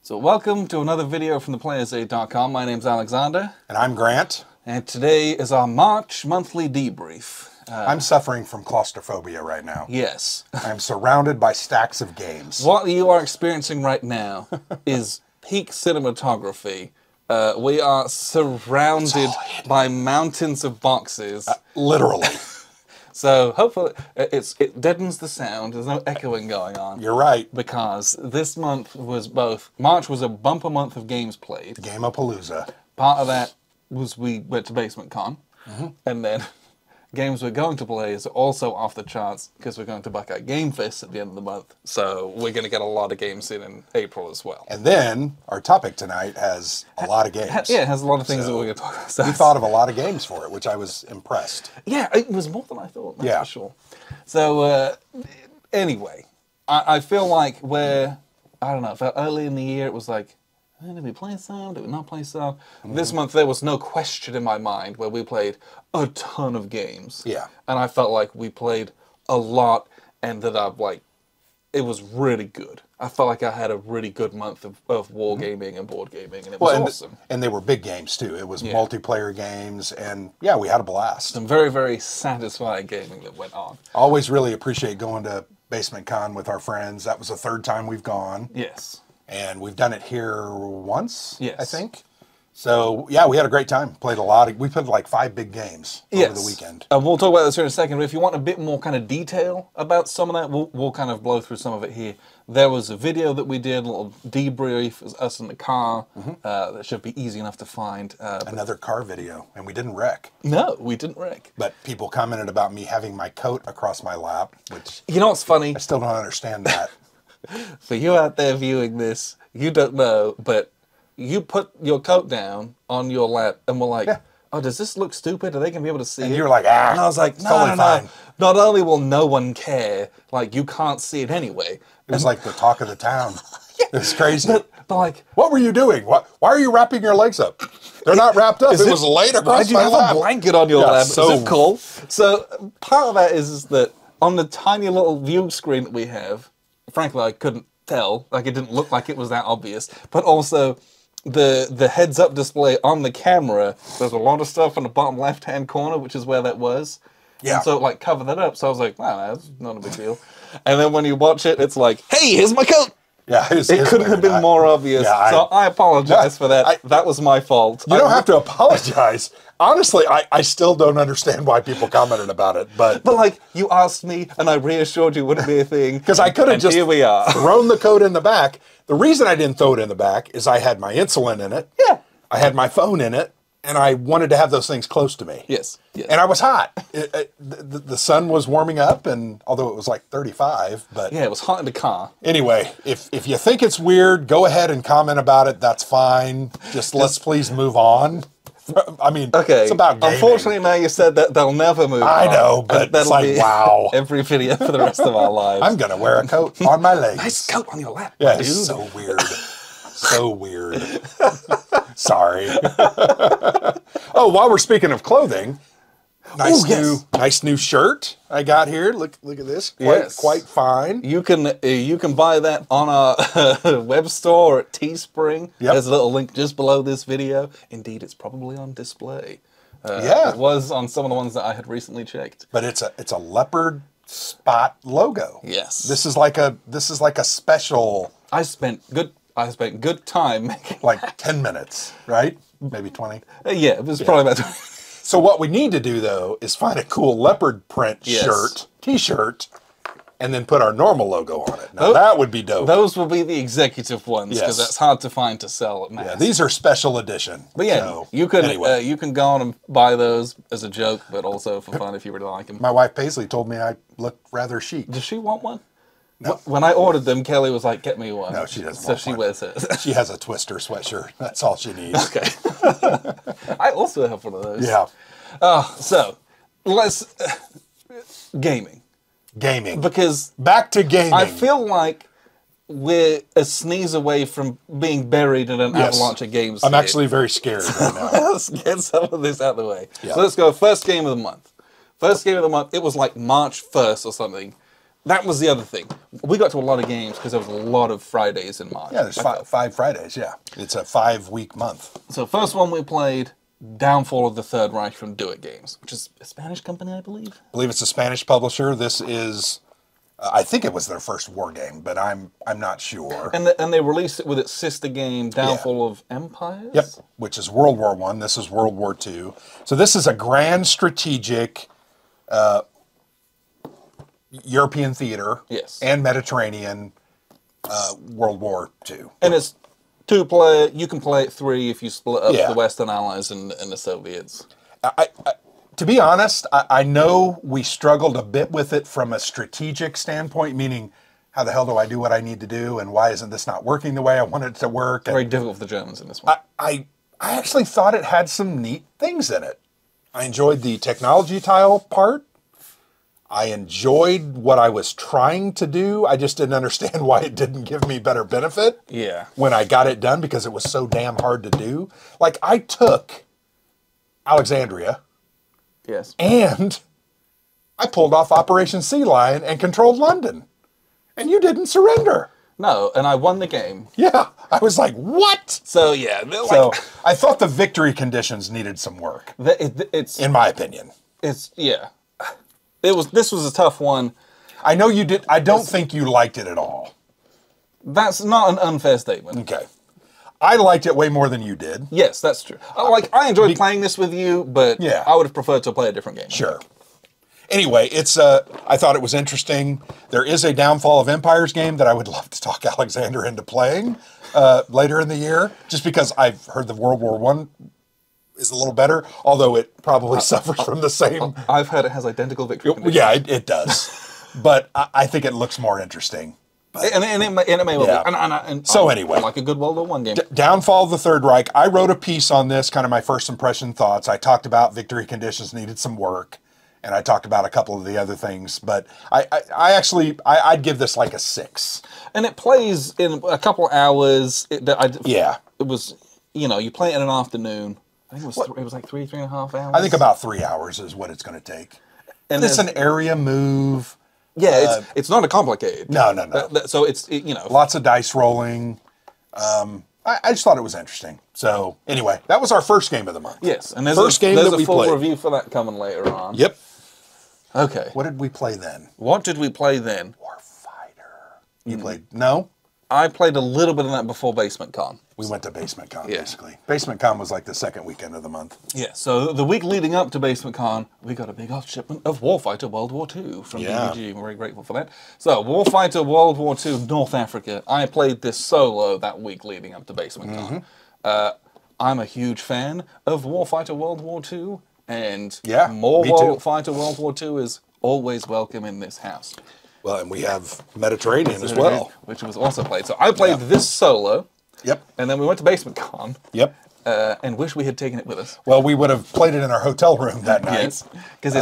So welcome to another video from theplayersaid.com. My name's Alexander. And I'm Grant. And today is our March monthly debrief. I'm suffering from claustrophobia right now. Yes. I'm surrounded by stacks of games. What you are experiencing right now is peak cinematography. We are surrounded by mountains of boxes. Literally. So hopefully it deadens the sound. There's no echoing going on. You're right. Because this month was March was a bumper month of games played. Game-a-palooza. Part of that was we went to Basement Con. And then games we're going to play is also off the charts because we're going to Buckeye Game Fest at the end of the month. So we're going to get a lot of games in April as well. And then our topic tonight has a lot of games. Yeah, it has a lot of things that we're going to talk about. So we thought of a lot of games for it, which I was impressed. Yeah, it was more than I thought, that's Yeah. for sure. So anyway, I feel like I don't know, early in the year it was like, did we play some? Did we not play some? This month there was no question in my mind where we played a ton of games. Yeah. And I felt like we played a lot and that it was really good. I felt like I had a really good month of wargaming and board gaming, and it was awesome. And they were big games too. It was multiplayer games, and yeah, we had a blast. Some very, very satisfying gaming that went on. Always really appreciate going to Basement Con with our friends. That was the third time we've gone. Yes. And we've done it here once, yes. I think. So, yeah, we had a great time. Played a lot. We played like 5 big games over the weekend. We'll talk about this here in a second, but if you want a bit more kind of detail about some of that, we'll kind of blow through some of it here. There was a video that we did, a little debrief, it was us in the car. That should be easy enough to find. Another car video, and we didn't wreck. No, we didn't wreck. But people commented about me having my coat across my lap, which... You know what's funny? I still don't understand that. For you out there viewing this, you don't know, but you put your coat down on your lap and we're like, oh, does this look stupid? Are they going to be able to see it? And you're like, ah. And I was like, no. Not only will no one care, like, you can't see it anyway. It was like the talk of the town. It was crazy. But like, what were you doing? Why are you wrapping your legs up? They're not wrapped up. It was laid across my lap. Why'd you have a blanket on your lap? So is it cool? So part of that is that on the tiny little view screen that we have, frankly, I couldn't tell. Like, it didn't look like it was that obvious. But also, the heads-up display on the camera, there's a lot of stuff in the bottom left-hand corner, which is where that was. Yeah. And so it, like, covered that up. So I was like, wow, that's not a big deal. And then when you watch it, it's like, hey, here's my coat! Yeah, it couldn't have been more obvious. Yeah, so I apologize for that. That was my fault. You don't have to apologize. Honestly, I still don't understand why people commented about it. But like, you asked me, and I reassured you it wouldn't be a thing. Because I could have just here we are. thrown the coat in the back. The reason I didn't throw it in the back is I had my insulin in it. Yeah. I had my phone in it. And I wanted to have those things close to me. Yes. Yes. And I was hot. The sun was warming up, and although it was like 35, but... Yeah, it was hot in the car. Anyway, if you think it's weird, go ahead and comment about it. That's fine. Just let's please move on. I mean, it's about gaming. Unfortunately, now you said that they'll never move on. I know, but it's like, wow. Every video for the rest of our lives. I'm going to wear a coat on my legs. Nice coat on your lap, yeah, dude. It's so weird. So weird. Sorry. Oh, while we're speaking of clothing, nice new shirt I got here. Look at this. Quite fine. You can buy that on our web store at Teespring. Yep. There's a little link just below this video. Indeed, it's probably on display. It was on some of the ones that I had recently checked. But it's a leopard spot logo. Yes. This is like a special. I spent good time making like 10 minutes, right? Maybe 20. Yeah, it was probably about 20. So what we need to do, though, is find a cool leopard print t-shirt, and then put our normal logo on it. Now, that would be dope. Those will be the executive ones, because that's hard to find to sell at mass. Yeah, these are special edition. But yeah, so, you can go on and buy those as a joke, but also for fun if you really like them. My wife Paisley told me I look rather chic. Does she want one? No. When I ordered them, Kelly was like, get me one. No, she doesn't So want she one. wears it. She has a Twister sweatshirt. That's all she needs. Okay. I also have one of those. Yeah. So, let's... gaming. Gaming. Because... Back to gaming. I feel like we're a sneeze away from being buried in an avalanche of games. I'm actually very scared right now. Let's get some of this out of the way. Yeah. So let's go first game of the month. First game of the month, it was like March 1st or something. that was the other thing. We got to a lot of games because there was a lot of Fridays in March. Yeah, there's five Fridays, yeah. It's a 5-week month. So first one we played, Downfall of the Third Reich from Do It Games, which is a Spanish company, I believe. I believe it's a Spanish publisher. This is, I think it was their first war game, but I'm not sure. And they released it with its sister game, Downfall of Empires? Yep, which is World War I. This is World War II. So this is a grand strategic European theater and Mediterranean World War II. And it's 2-player. You can play it 3 if you split up the Western Allies and the Soviets. To be honest, I know we struggled a bit with it from a strategic standpoint, meaning how the hell do I do what I need to do, and why isn't this not working the way I want it to work? Very difficult for the Germans in this one. I actually thought it had some neat things in it. I enjoyed the technology tile part. I enjoyed what I was trying to do. I just didn't understand why it didn't give me better benefit when I got it done, because it was so damn hard to do. Like, I took Alexandria and I pulled off Operation Sea Lion and controlled London. And you didn't surrender. No, and I won the game. Yeah, I was like, what? So, yeah. So, I thought the victory conditions needed some work, in my opinion. This was a tough one. I know you did. I don't think you liked it at all. That's not an unfair statement. Okay. I liked it way more than you did. Yes, that's true. I enjoyed playing this with you, but I would have preferred to play a different game. Sure. Anyway, I thought it was interesting. There is a Downfall of Empires game that I would love to talk Alexander into playing later in the year, just because I've heard the World War I is a little better, although it probably suffers from the same. I've heard it has identical victory conditions. Yeah, it does. But I think it looks more interesting. And it may well be. And so anyway. Like a good World War I game. Downfall of the Third Reich. I wrote a piece on this, kind of my first impression thoughts. I talked about victory conditions needed some work, and I talked about a couple of the other things. But I'd give this like a 6. And it plays in a couple hours. It was, you play it in an afternoon. I think it was like 3.5 hours. I think about 3 hours is what it's going to take. And it's an area move. Yeah, it's not a complicated. No. So it's lots of dice rolling. I just thought it was interesting. So anyway, that was our first game of the month. Yes, and there's a full review for that coming later on. Yep. Okay. What did we play then? Warfighter. You played? No. I played a little bit of that before Basement Con. We went to Basement Con, basically. Basement Con was like the second weekend of the month. Yeah, so the week leading up to Basement Con, we got a big off shipment of Warfighter World War II from DBG. We're very grateful for that. So, Warfighter World War II, North Africa. I played this solo that week leading up to Basement Con. I'm a huge fan of Warfighter World War II, and more Warfighter World War II is always welcome in this house. Well, and we have Mediterranean as well. Which was also played. So I played this solo. Yep. And then we went to Basement Con. Yep. And wish we had taken it with us. Well, we would have played it in our hotel room that night. Yes. Because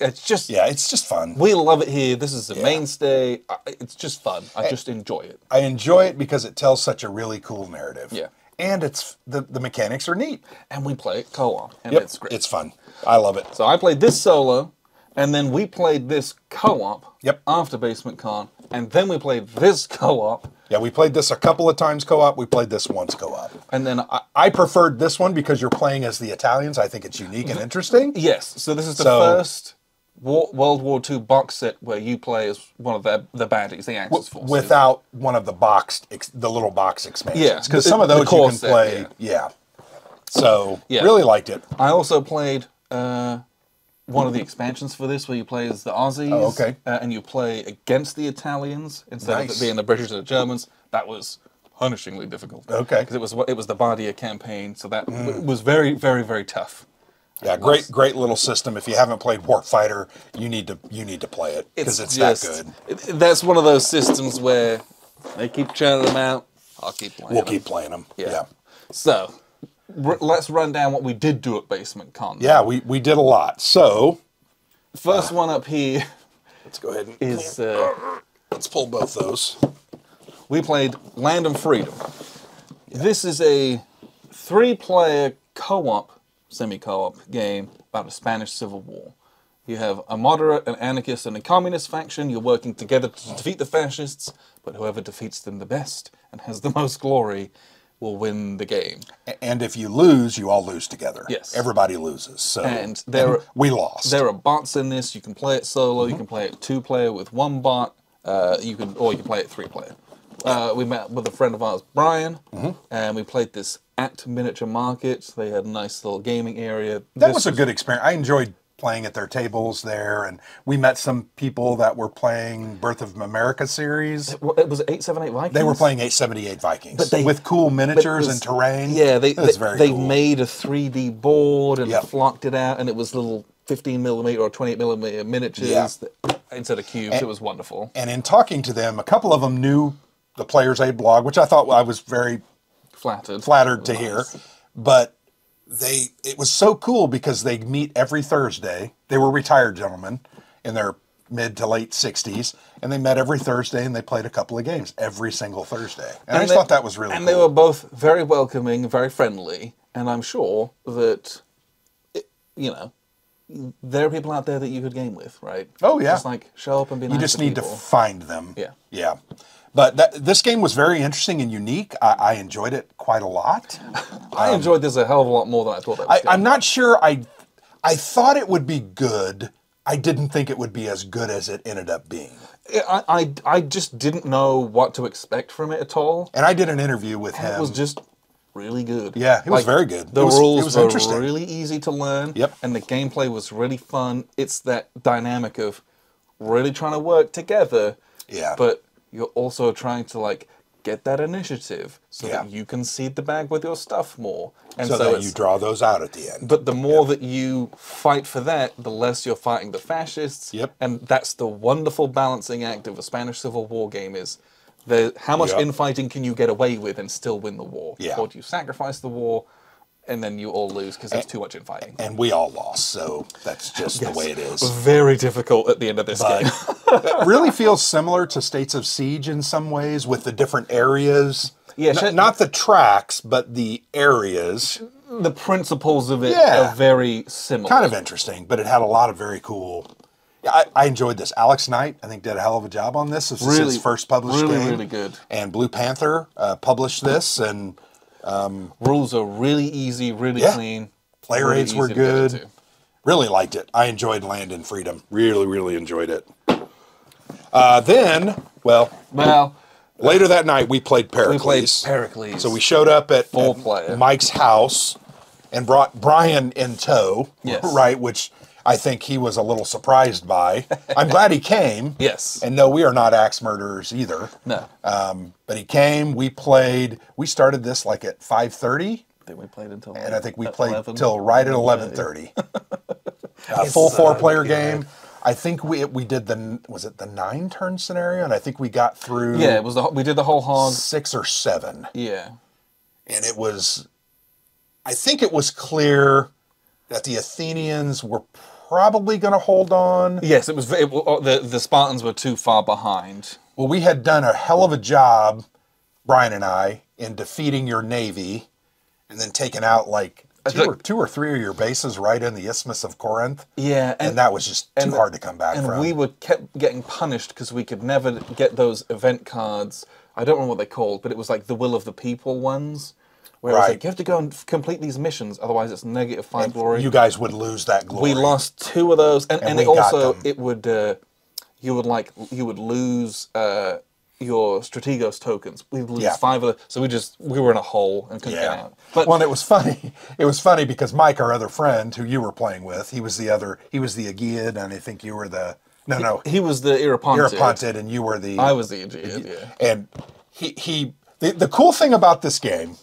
it's just... Yeah, it's just fun. We love it here. This is the mainstay. It's just fun. I just enjoy it. I enjoy it because it tells such a really cool narrative. Yeah. And it's the mechanics are neat. And we play it co-op. And it's great. It's fun. I love it. So I played this solo. And then we played this co-op after Basement Con. And then we played this co-op. Yeah, we played this a couple of times co-op. We played this once co-op. And then I preferred this one because you're playing as the Italians. I think it's unique and interesting. Yes. So this is the first World War II box set where you play as one of the baddies, the Axis forces. Without one of the little box expansions. Yeah. Because some of those you can play. Yeah. So, really liked it. I also played... one of the expansions for this, where you play as the Aussies, and you play against the Italians instead of it being the British or the Germans. That was punishingly difficult. Okay, because it was the Bardia campaign, so that was very, very, very tough. Yeah, great little system. If you haven't played Warfighter, you need to play it because it's that good. That's one of those systems where they keep churning them out. I'll keep playing. We'll keep playing them. Yeah. So. Let's run down what we did do at Basement Con. Yeah, we did a lot. So, first one up here. Let's go ahead and let's pull both those. We played Land and Freedom. Yeah. This is a 3-player co-op, semi-co-op game about the Spanish Civil War. You have a moderate, an anarchist, and a communist faction. You're working together to defeat the fascists, but whoever defeats them the best and has the most glory will win the game. And if you lose, you all lose together. Yes. Everybody loses. So And we lost. There are bots in this. You can play it solo. You can play it 2-player with 1 bot. Or you can play it 3-player. We met with a friend of ours, Brian, and we played this at Miniature Market. They had a nice little gaming area. That was a good experience. I enjoyed playing at their tables there, and we met some people that were playing Birth of America series. It was 878 Vikings. They were playing 878 Vikings, But with cool miniatures and terrain. Yeah, it was very they cool. made a 3D board and flocked it out, and it was little 15mm or 28mm miniatures instead of cubes. It was wonderful. And in talking to them, a couple of them knew the Player's Aid blog, which I thought I was very flattered to hear. But it was so cool because they meet every Thursday. They were retired gentlemen in their mid to late 60s, and they met every Thursday and they played a couple of games every single Thursday. And I just thought that was really cool. And they were both very welcoming, very friendly, and I'm sure that, there are people out there that you could game with, right? Oh, yeah. Just like show up and be nice You just need to find them. Yeah. Yeah. But this game was very interesting and unique. I enjoyed it quite a lot. I enjoyed this a hell of a lot more than I thought. I'm not sure. I thought it would be good. I didn't think it would be as good as it ended up being. I just didn't know what to expect from it at all. And I did an interview with him. It was just really good. Yeah, it was very good. The rules were really easy to learn. Yep. And the gameplay was really fun. It's that dynamic of really trying to work together. Yeah. But you're also trying to get that initiative so that you can seed the bag with your stuff more. And so that you draw those out at the end. But the more that you fight for that, the less you're fighting the fascists. Yep. And that's the wonderful balancing act of a Spanish Civil War game is how much infighting can you get away with and still win the war? Yeah. Or do you sacrifice the war and then you all lose because there's too much infighting? And we all lost, so that's just the way it is. Very difficult at the end of this game. It really feels similar to States of Siege in some ways with the different areas. Yeah, not the tracks, but the areas. The principles of it are very similar. Kind of interesting, but it had a lot of very cool... I enjoyed this. Alex Knight, I think, did a hell of a job on this. This is his first published game. Really good. And Blue Panther published this, and... rules are really easy, really clean. Player aids were good. Really liked it. I enjoyed Land and Freedom. Really, really enjoyed it. Then, later that night, we played Pericles. So we showed up at Mike's house and brought Brian in tow, right, which I think he was a little surprised by. I'm glad he came. Yes. And no, we are not axe murderers either. No. But he came, we played, we started this at 5:30. Then we played until and I think we played till right at 11:30. Full 4-player game. I think we did was it the 9-turn scenario? And I think we got through. Yeah, it was we did the whole hog. 6 or 7. Yeah. And it was, I think it was clear that the Athenians were probably going to hold on. Yes, it was. The Spartans were too far behind. Well, we had done a hell of a job, Brian and I, in defeating your navy, and then taking out two or three of your bases right in the Isthmus of Corinth. Yeah, and that was just too hard to come back from. And we kept getting punished because we could never get those event cards. I don't remember what they're called, but it was like the Will of the People ones. Where it was you have to go and complete these missions, otherwise it's -5 glory. You guys would lose that glory. We lost 2 of those, and it also you would lose your Strategos tokens. We'd lose 5 of them, so we were in a hole and couldn't get out. But it was funny. It was funny because Mike, our other friend, who you were playing with, he was the Aegeid, and I think you were the he was the Iropontid, and you were the I was the Aegeid. Yeah, and the cool thing about this game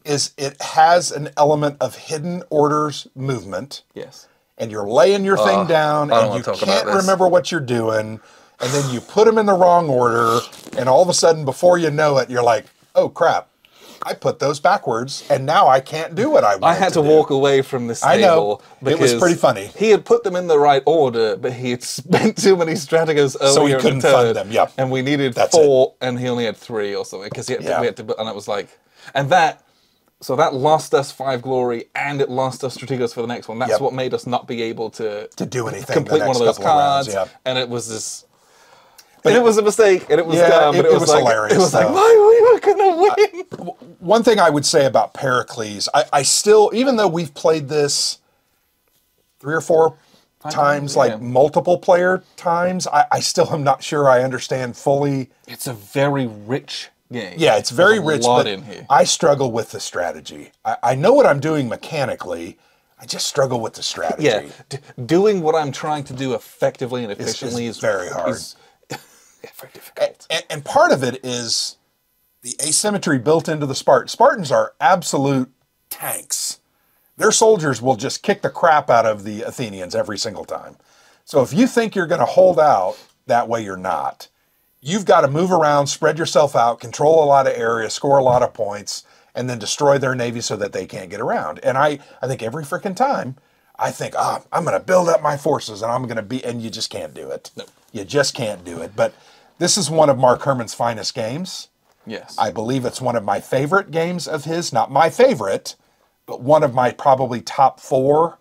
is it has an element of hidden orders movement. Yes. And you're laying your thing down, and you can't remember what you're doing, and then you put them in the wrong order, and all of a sudden, before you know it, you're like, oh, crap, I put those backwards, and now I can't do what I wanted I had to walk away from this table. I know. It was pretty funny. He had put them in the right order, but he had spent too many strategos earlier so he couldn't fund them, and we needed 4, and he only had 3 or something, because we had to, and it was like, and that So that lost us 5 glory, and it lost us strategos for the next one. That's Yep. what made us not be able to do anything complete the one next of those couple of rounds, cards. yeah. And it was this. And it was a mistake, and it was Yeah, dumb, but it it was was like, hilarious, it was like, though. why we were gonna win? One thing I would say about Pericles, I still, even though we've played this 3 or 4 times, like yeah. multiple player times, I still am not sure I understand fully. It's a very rich game. Yeah, it's very There's rich, a lot but in here. I struggle with the strategy. I know what I'm doing mechanically. I just struggle with the strategy. Yeah, doing what I'm trying to do effectively and It's efficiently is very hard. Very difficult. And part of it is the asymmetry built into the Spartans. Spartans are absolute tanks. Their soldiers will just kick the crap out of the Athenians every single time. So if you think you're going to hold out, that way you're not. You've got to move around, spread yourself out, control a lot of area, score a lot of points, and then destroy their navy so that they can't get around. And I think every freaking time, I think, I'm going to build up my forces and I'm going to be, and you just can't do it. No. You just can't do it. But this is one of Mark Herman's finest games. Yes. I believe it's one of my favorite games of his. Not my favorite, but one of my probably top 4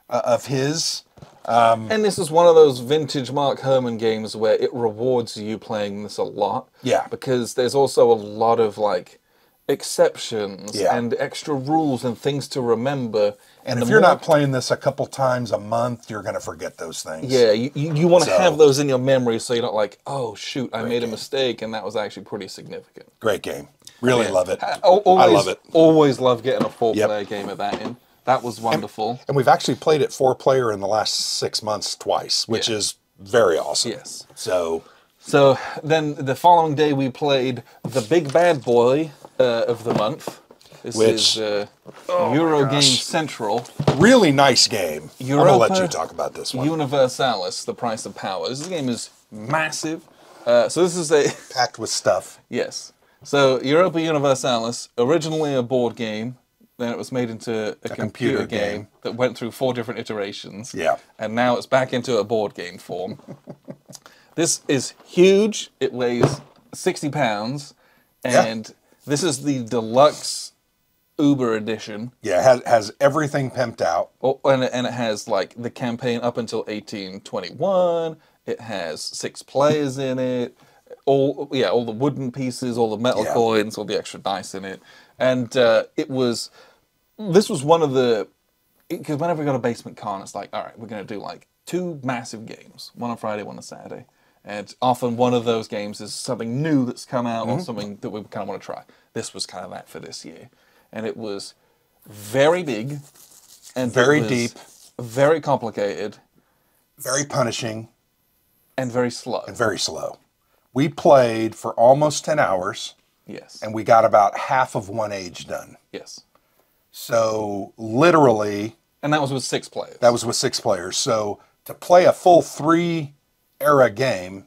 of his. And this is one of those vintage Mark Herman games where it rewards you playing this a lot. Yeah. Because there's also a lot of like exceptions Yeah. and extra rules and things to remember. And the if you're more- not playing this a couple times a month, you're going to forget those things. Yeah, you want to So- have those in your memory so you're not like, oh shoot, I made a game. mistake and that was actually pretty significant. Great game. Really Yeah. love it. Always, I love it. Always love getting a 4-player Yep. game of that in. That was wonderful. And we've actually played it 4-player in the last 6 months twice, which Yeah. is very awesome. Yes. So, So then the following day we played the big bad boy of the month. This Which- is my Eurogame gosh. Central. really nice game. I'm going to let Europa you talk about this one. Universalis, the price of power. This game is massive. So this is a... Packed with stuff. Yes. So Europa Universalis, originally a board game, then it was made into a computer game that went through 4 different iterations. Yeah. And now it's back into a board game form. This is huge. It weighs 60 pounds. And this is the deluxe Uber edition. Yeah, it has everything pimped out. Oh, and it has like the campaign up until 1821. It has 6 players in it. All the wooden pieces, all the metal Yeah. coins, all the extra dice in it. And this was one of the, because whenever we got a basement con, it's like, all right, we're going to do like 2 massive games, one on Friday, one on Saturday. And often one of those games is something new that's come out or something that we kind of want to try. This was kind of that for this year. And it was very big and Very it was deep. very complicated Very punishing and very slow. and very slow. We played for almost 10 hours, Yes. and we got about half of one age done. Yes. So literally, And that was with 6 players. that was with 6 players. So to play a full 3-era game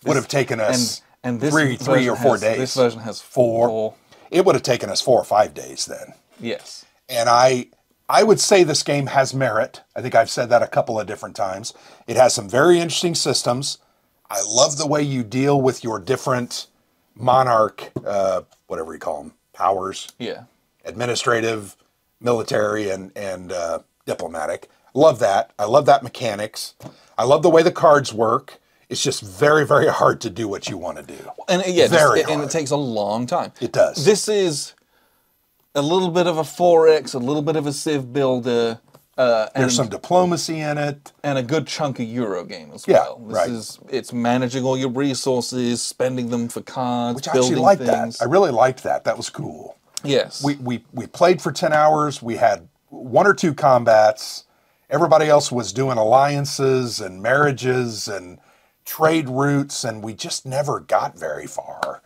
would have taken us and this 3 version or 4 has- days. This version has 4. 4. It would have taken us 4 or 5 days then. Yes. And I would say this game has merit. I think I've said that a couple of different times. It has some very interesting systems. I love the way you deal with your different monarch, whatever you call them, powers, Yeah. administrative, military, and diplomatic. Love that. I love that mechanics. I love the way the cards work. It's just very, very hard to do what you want to do. And yeah, Very and it hard. takes a long time. It does. This is a little bit of a 4X, a little bit of a Civ builder, There's and, some diplomacy in it. and a good chunk of Euro game as Yeah, well. This right. it's managing all your resources, spending them for cards, Which I actually building liked things. that. I really liked that. That was cool. Yes. We played for 10 hours. We had 1 or 2 combats. Everybody else was doing alliances and marriages and trade routes, and we just never got very far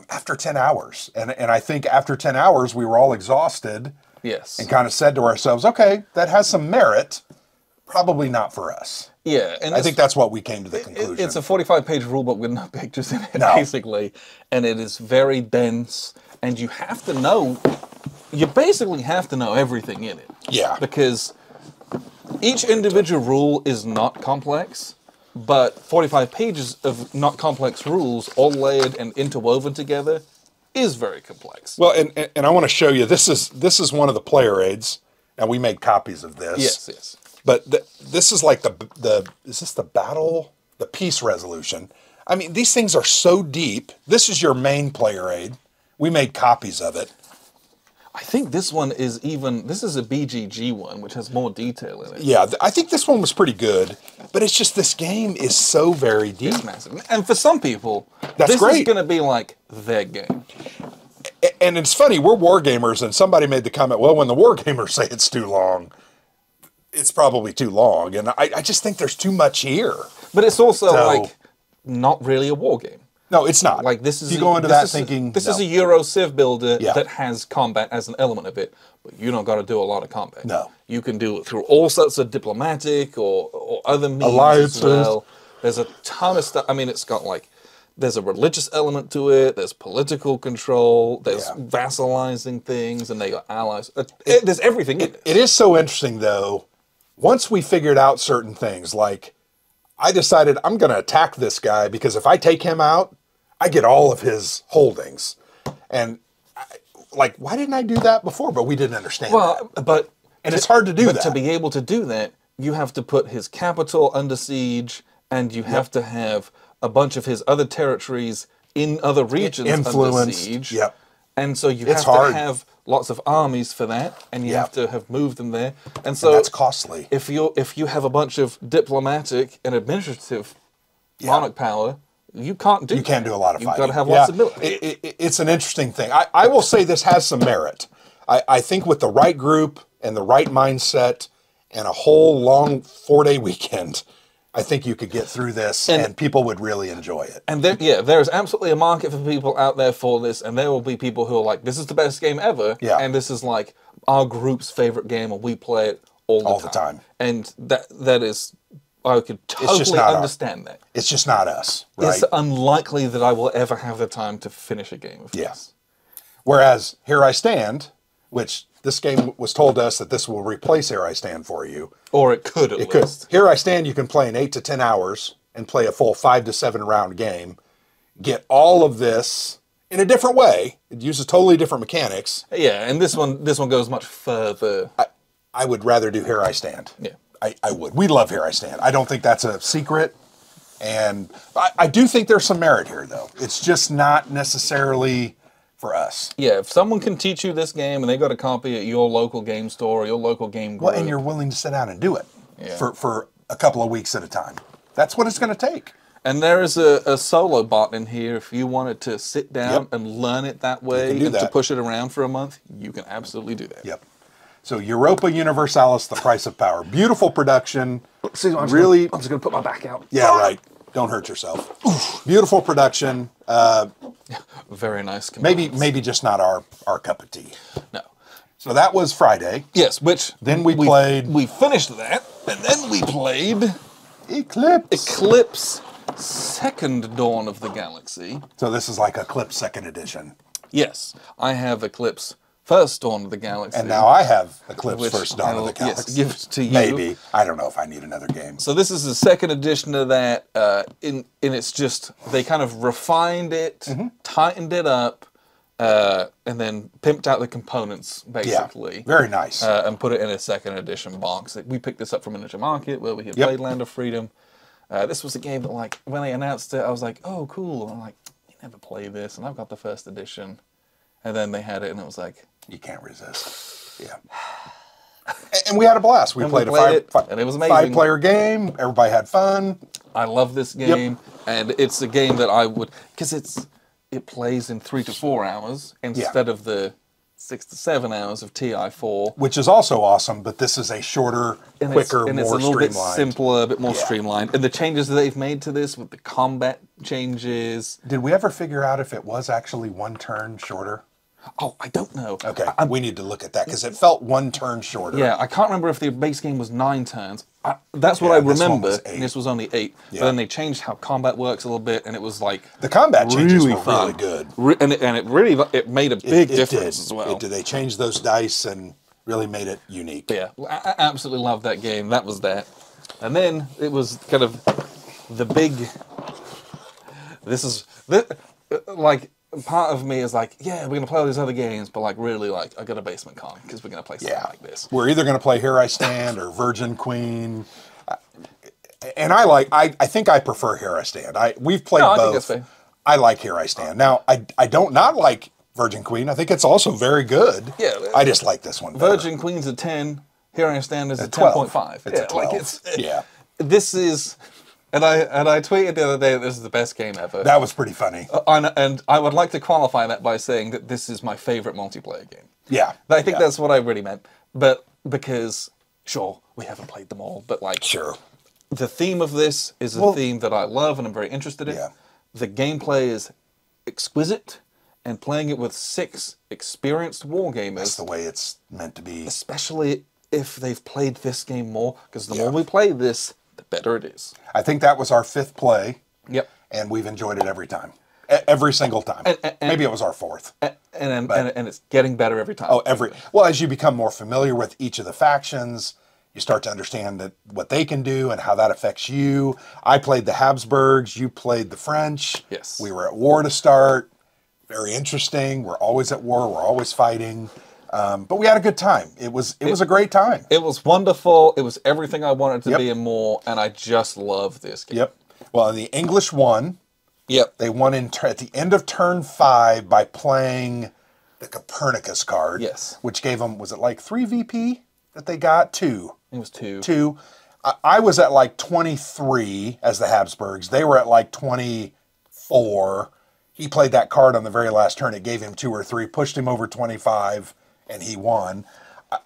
after 10 hours. And I think after 10 hours, we were all exhausted Yes. and kind of said to ourselves, okay, that has some merit, probably not for us. Yeah. And I think that's what we came to the conclusion. it's a 45-page rulebook with no pictures in it, No. basically. And it is very dense. And you have to know, you basically have to know everything in it. Yeah. Because each individual rule is not complex, but 45 pages of not complex rules all layered and interwoven together is very complex. Well, and I want to show you, this is one of the player aids. Now, we made copies of this. Yes, yes. But this is like is this the peace resolution? I mean, these things are so deep. This is your main player aid. We made copies of it. I think this one is this is a BGG one, which has more detail in it. Yeah, I think this one was pretty good, but it's just this game is so very deep. It's massive. And for some people, That's this great. is going to be like their game. And it's funny, we're wargamers, and somebody made the comment, well, when the wargamers say it's too long, it's probably too long. And I just think there's too much here. But it's also like not really a war game. No, it's not. Like this is you go into that thinking this is a Euro Civ builder Yeah. that has combat as an element of it, but you don't got to do a lot of combat. No. You can do it through all sorts of diplomatic or other means Alliances. as well. There's a ton of stuff. I mean, it's got like there's a religious element to it. There's political control. There's vassalizing things, and they got allies. There's everything in it. It is so interesting, though. Once we figured out certain things, like I decided I'm going to attack this guy because if I take him out, I get all of his holdings. And like, why didn't I do that before? But we didn't understand that. And it's hard to do that. But to be able to do that, you have to put his capital under siege, and you have to have a bunch of his other territories in other regions under siege. Yep. And so you have to have lots of armies for that, and you have to have moved them there. And so that's costly. If you have a bunch of diplomatic and administrative monarch power, you can't do. You can't do a lot of fighting. You've got to have lots of military. It's an interesting thing. I will say this has some merit. I think with the right group and the right mindset and a whole long 4-day weekend, I think you could get through this and people would really enjoy it. And there is absolutely a market for people out there for this, and there will be people who are like, this is the best game ever, and this is like our group's favorite game, and we play it all the time. And that is, I could totally understand that. It's just not us, right? It's unlikely that I will ever have the time to finish a game of this. Whereas Here I Stand, which this game was told us that this will replace Here I Stand for you. Or it could at least. Here I Stand, you can play in 8 to 10 hours and play a full 5 to 7 round game. Get all of this in a different way. It uses totally different mechanics. Yeah, and this one goes much further. I would rather do Here I Stand. Yeah. I would. We love Here I Stand. I don't think that's a secret. And I do think there's some merit here, though. It's just not necessarily for us. Yeah, if someone can teach you this game and they got a copy at your local game store or your local game group. Well, and you're willing to sit down and do it for a couple of weeks at a time. That's what it's going to take. And there is a solo bot in here. If you wanted to sit down and learn it that way and to push it around for a month, you can absolutely do that. Yep. So Europa Universalis, The Price of Power. Beautiful production. I'm just going to put my back out. Yeah, right. Don't hurt yourself. Beautiful production. Very nice. Maybe just not our cup of tea. No. So that was Friday. Yes, which then we played. We finished that, and then we played Eclipse. Eclipse, Second Dawn of the Galaxy. So this is like Eclipse Second Edition. Yes, I have Eclipse First Dawn of the Galaxy. And now I have Eclipse First Dawn of the Galaxy. Yes, give it to you. Maybe. I don't know if I need another game. So this is the second edition of that. In it's just, they kind of refined it, tightened it up, and then pimped out the components, basically. Yeah, very nice. And put it in a second edition box. We picked this up from Miniature Market, where we had played Land of Freedom. This was a game that, like, when they announced it, I was like, oh, cool. And I'm like, you never play this, and I've got the first edition. And then they had it, and it was like... You can't resist. Yeah. And we had a blast. We played and it was amazing. 5-player game. Everybody had fun. I love this game, and it's a game that I would... Because it plays in 3 to 4 hours instead of the 6 to 7 hours of TI4. Which is also awesome, but this is a shorter, quicker, and it's more a little bit streamlined. simpler, a bit more streamlined. And the changes that they've made to this with the combat changes... Did we ever figure out if it was actually 1 turn shorter? Oh, I don't know. Okay, we need to look at that, because it felt 1 turn shorter. Yeah, I can't remember if the base game was 9 turns. That's what I remember, and this was only 8. Yeah. But then they changed how combat works a little bit, and it was like... The combat changes were fun. really good. And it really made a big difference as well. It did. They changed those dice and really made it unique. But yeah, I absolutely loved that game. That was that. And then it was kind of the big... Like... part of me is like, yeah, we're gonna play all these other games, but like really, like I got a basement con because we're gonna play something like this. We're either going to play Here I Stand or Virgin Queen. And I think I prefer Here I Stand. We've played both. I think that's fair. I like Here I Stand. Now, I don't not like Virgin Queen. I think it's also very good. Yeah. I just like this one better. Virgin Queen's a 10. Here I Stand is a 12. 10.5. It's a 12. This is, and I tweeted the other day that this is the best game ever. That was pretty funny. And I would like to qualify that by saying that this is my favorite multiplayer game. Yeah. I think that's what I really meant. But because, sure, we haven't played them all, but like, Sure. the theme of this is a theme that I love and I'm very interested in. Yeah. The gameplay is exquisite, and playing it with 6 experienced wargamers. That's the way it's meant to be. Especially if they've played this game more, because the more we play this, the better it is. I think that was our 5th play. Yep. And we've enjoyed it every time. Every single time. Maybe it was our 4th. And it's getting better every time. Well, as you become more familiar with each of the factions, you start to understand what they can do and how that affects you. I played the Habsburgs. You played the French. Yes. We were at war to start. Very interesting. We're always at war. We're always fighting. But we had a good time. It was a great time. It was wonderful. It was everything I wanted to be and more. And I just love this game. Yep. Well, the English won. Yep. They won at the end of turn 5 by playing the Copernicus card. Yes. Which gave them, was it like 3 VP that they got? 2. It was 2. 2. I was at like 23 as the Habsburgs. They were at like 24. He played that card on the very last turn. It gave him 2 or 3, pushed him over 25, and he won.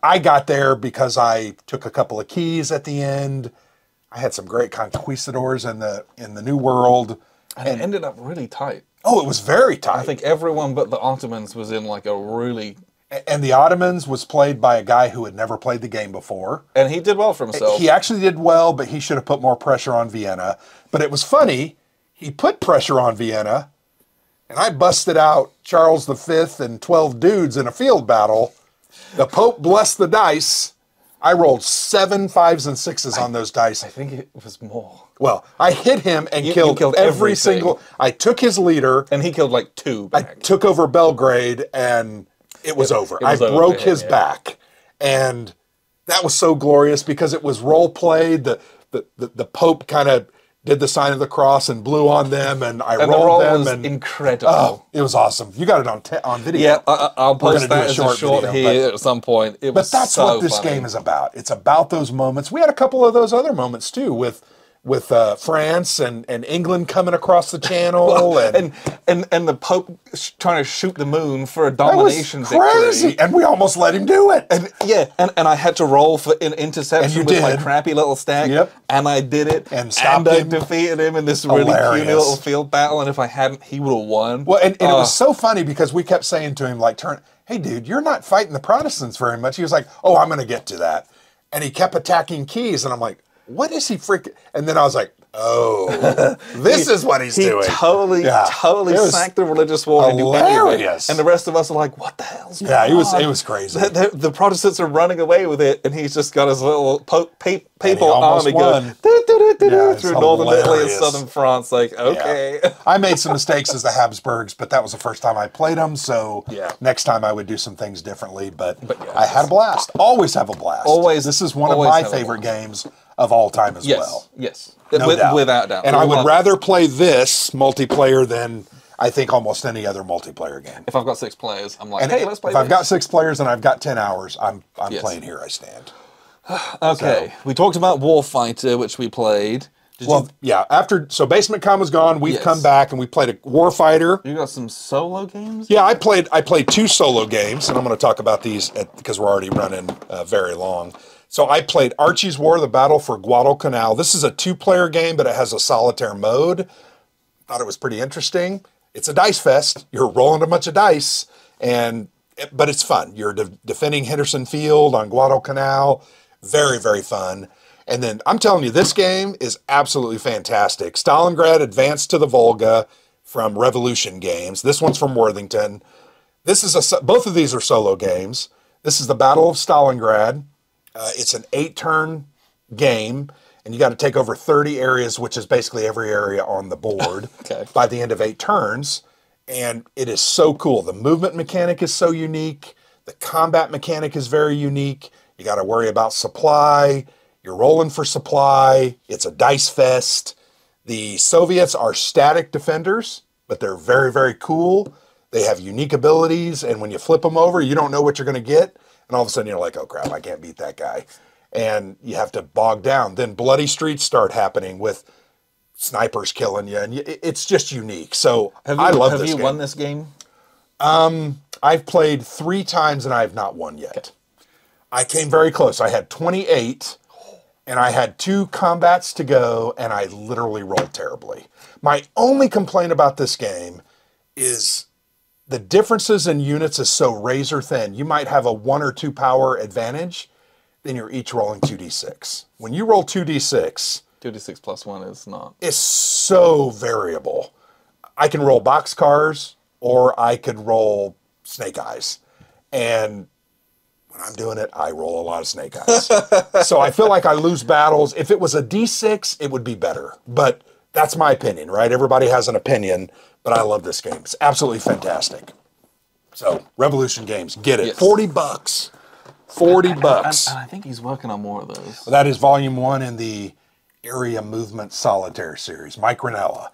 I got there because I took a couple of keys at the end. I had some great conquistadors in the New World. And it ended up really tight. Oh, it was very tight. I think everyone but the Ottomans was in like a really... And the Ottomans was played by a guy who had never played the game before. And he did well for himself. He actually did well, but he should have put more pressure on Vienna. But it was funny. He put pressure on Vienna, and I busted out Charles V and 12 dudes in a field battle. The Pope blessed the dice. I rolled 7 5s and 6s on those dice. I think it was more. Well, I hit him and killed every everything. single... I took his leader. And he killed like 2 back. I took over Belgrade, and it was over. I broke his back. And that was so glorious because it was role-played. The Pope kind of did the sign of the cross and blew on them, and I rolled them. Was incredible. Oh, it was awesome. You got it on video. Yeah, I'll post that as a short video, here at some point. But that's so what this funny. game is about. It's about those moments. We had a couple of those other moments too with France and England coming across the channel and the Pope trying to shoot the moon for a domination crazy. victory. And we almost let him do it. And I had to roll for an interception with my crappy little stack. Yep. And I did it. And stopped him. I defeated him in this really puny little field battle. And if I hadn't, he would have won. Well, and it was so funny because we kept saying to him, like, hey, dude, you're not fighting the Protestants very much. He was like, oh, I'm going to get to that. And he kept attacking keys. And I'm like, what is he freaking? And then I was like, oh, this is what he's doing. He totally sacked the religious war. Hilarious. And the rest of us are like, what the hell's going on? It was crazy. The Protestants are running away with it, and he's just got his little papal army going through northern Italy and southern France. Like, okay. Yeah. I made some mistakes as the Habsburgs, but that was the first time I played them, so next time I would do some things differently. But I had a blast. Always have a blast. Always. This is one of my favorite games of all time as well. Yes. No doubt. Without doubt. And I would rather play this multiplayer than I think almost any other multiplayer game. If I've got 6 players, I'm like, hey, let's play If I've got 6 players and I've got 10 hours, I'm playing Here I Stand. Okay. We talked about Warfighter, which we played. So Basement Com was gone. We've come back and we played a Warfighter. You got some solo games? Yeah, I played 2 solo games, and I'm going to talk about these because we're already running very long. So I played Archie's War, the Battle for Guadalcanal. This is a 2-player game, but it has a solitaire mode. Thought it was pretty interesting. It's a dice fest. You're rolling a bunch of dice, but it's fun. You're defending Henderson Field on Guadalcanal. Very, very fun. And then I'm telling you, this game is absolutely fantastic. Stalingrad Advanced to the Volga from Revolution Games. This one's from Worthington. Both of these are solo games. This is the Battle of Stalingrad. It's an 8-turn game, and you got to take over 30 areas, which is basically every area on the board by the end of 8 turns. And it is so cool. The movement mechanic is so unique. The combat mechanic is very unique. You got to worry about supply. You're rolling for supply. It's a dice fest. The Soviets are static defenders, but they're very, very cool. They have unique abilities, and when you flip them over, you don't know what you're going to get. And all of a sudden, you're like, oh, crap, I can't beat that guy. And you have to bog down. Then bloody streets start happening with snipers killing you, and it's just unique. So I love this game. Have you won this game? I've played 3 times, and I have not won yet. Okay. I came very close. I had 28, and I had 2 combats to go, and I literally rolled terribly. My only complaint about this game is the differences in units is so razor thin. You might have a 1 or 2 power advantage, then you're each rolling 2d6. When you roll 2d6... 2d6 plus 1 is not. It's so variable. I can roll boxcars, or I could roll snake eyes. And when I'm doing it, I roll a lot of snake eyes. So I feel like I lose battles. If it was a d6, it would be better. But that's my opinion, right? Everybody has an opinion, but I love this game. It's absolutely fantastic. So, Revolution Games, get it. Yes. $40. $40. And I think he's working on more of those. Well, that is volume 1 in the Area Movement Solitaire series. Mike Ranella.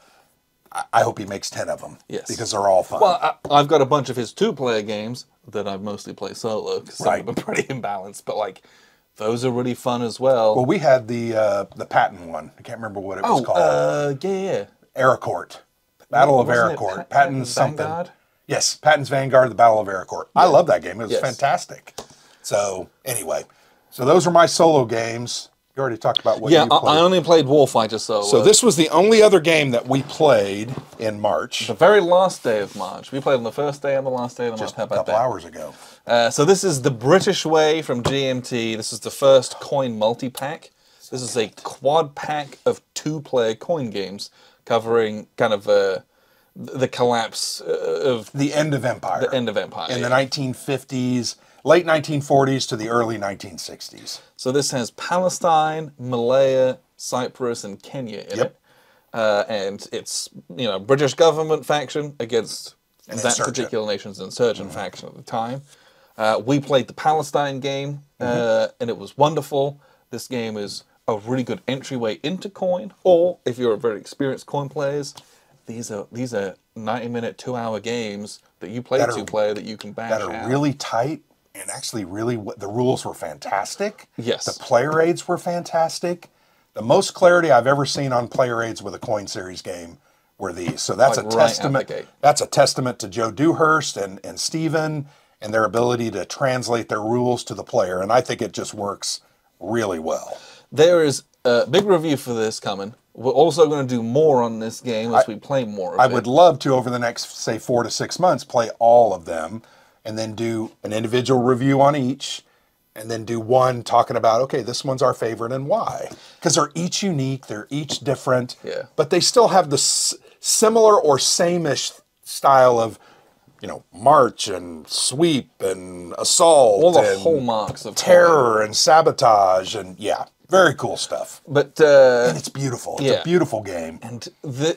I hope he makes 10 of them. Yes. Because they're all fun. Well, I've got a bunch of his 2-player games that I've mostly played solo, because some of them are pretty imbalanced, but like, those are really fun as well. Well, we had the Patton one. I can't remember what it was called. Yeah. Aracourt. Battle of Aracourt. Patton's something. Vanguard? Yes, Patton's Vanguard, the Battle of Aracourt. Yeah. I love that game. It was fantastic. So, anyway. So those are my solo games. You already talked about what you played. I only played Warfighter solo. So this was the only other game that we played in March. The very last day of March. We played on the first day and the last day of the month. Just a couple hours ago. So this is the British Way from GMT. This is the first coin multi-pack. This is a quad pack of 2-player coin games covering kind of the collapse of... The end of Empire. The end of Empire. In the 1950s, late 1940s to the early 1960s. So this has Palestine, Malaya, Cyprus, and Kenya in it. And it's, British government faction against that particular nation's insurgent faction at the time. We played the Palestine game, and it was wonderful. This game is a really good entryway into coin, or if you're a very experienced coin players, these are 90-minute, 2-hour games that you play 2-player that you can bash out. That are really tight, and actually the rules were fantastic. Yes. The player aids were fantastic. The most clarity I've ever seen on player aids with a coin series game were these. So that's a testament. That's a testament to Joe Dewhurst and Steven and their ability to translate their rules to the player. And I think it just works really well. There is a big review for this coming. We're also going to do more on this game as we play more of it. I would love to, over the next, say, 4 to 6 months, play all of them and then do an individual review on each and then do one talking about, okay, this one's our favorite and why. Because they're each unique, they're each different, but they still have the similar or same-ish style of, march and sweep and assault. All the hallmarks of terror and sabotage and, very cool stuff. But and it's beautiful. It's a beautiful game. And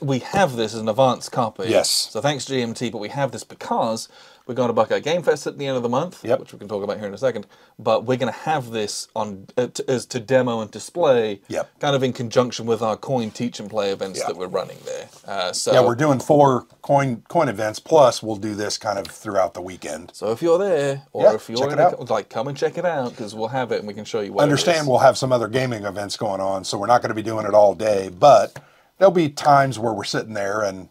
we have this as an advanced copy. Yes. So thanks GMT, but we have this because we're going to Buckeye Game Fest at the end of the month, which we can talk about here in a second. But we're going to have this on as to demo and display, kind of in conjunction with our coin teach and play events that we're running there. So we're doing 4 coin events, plus we'll do this kind of throughout the weekend. So if you're there, or if you're come and check it out, because we'll have it and we can show you what Understand, we'll have some other gaming events going on, so we're not going to be doing it all day, but there'll be times where we're sitting there and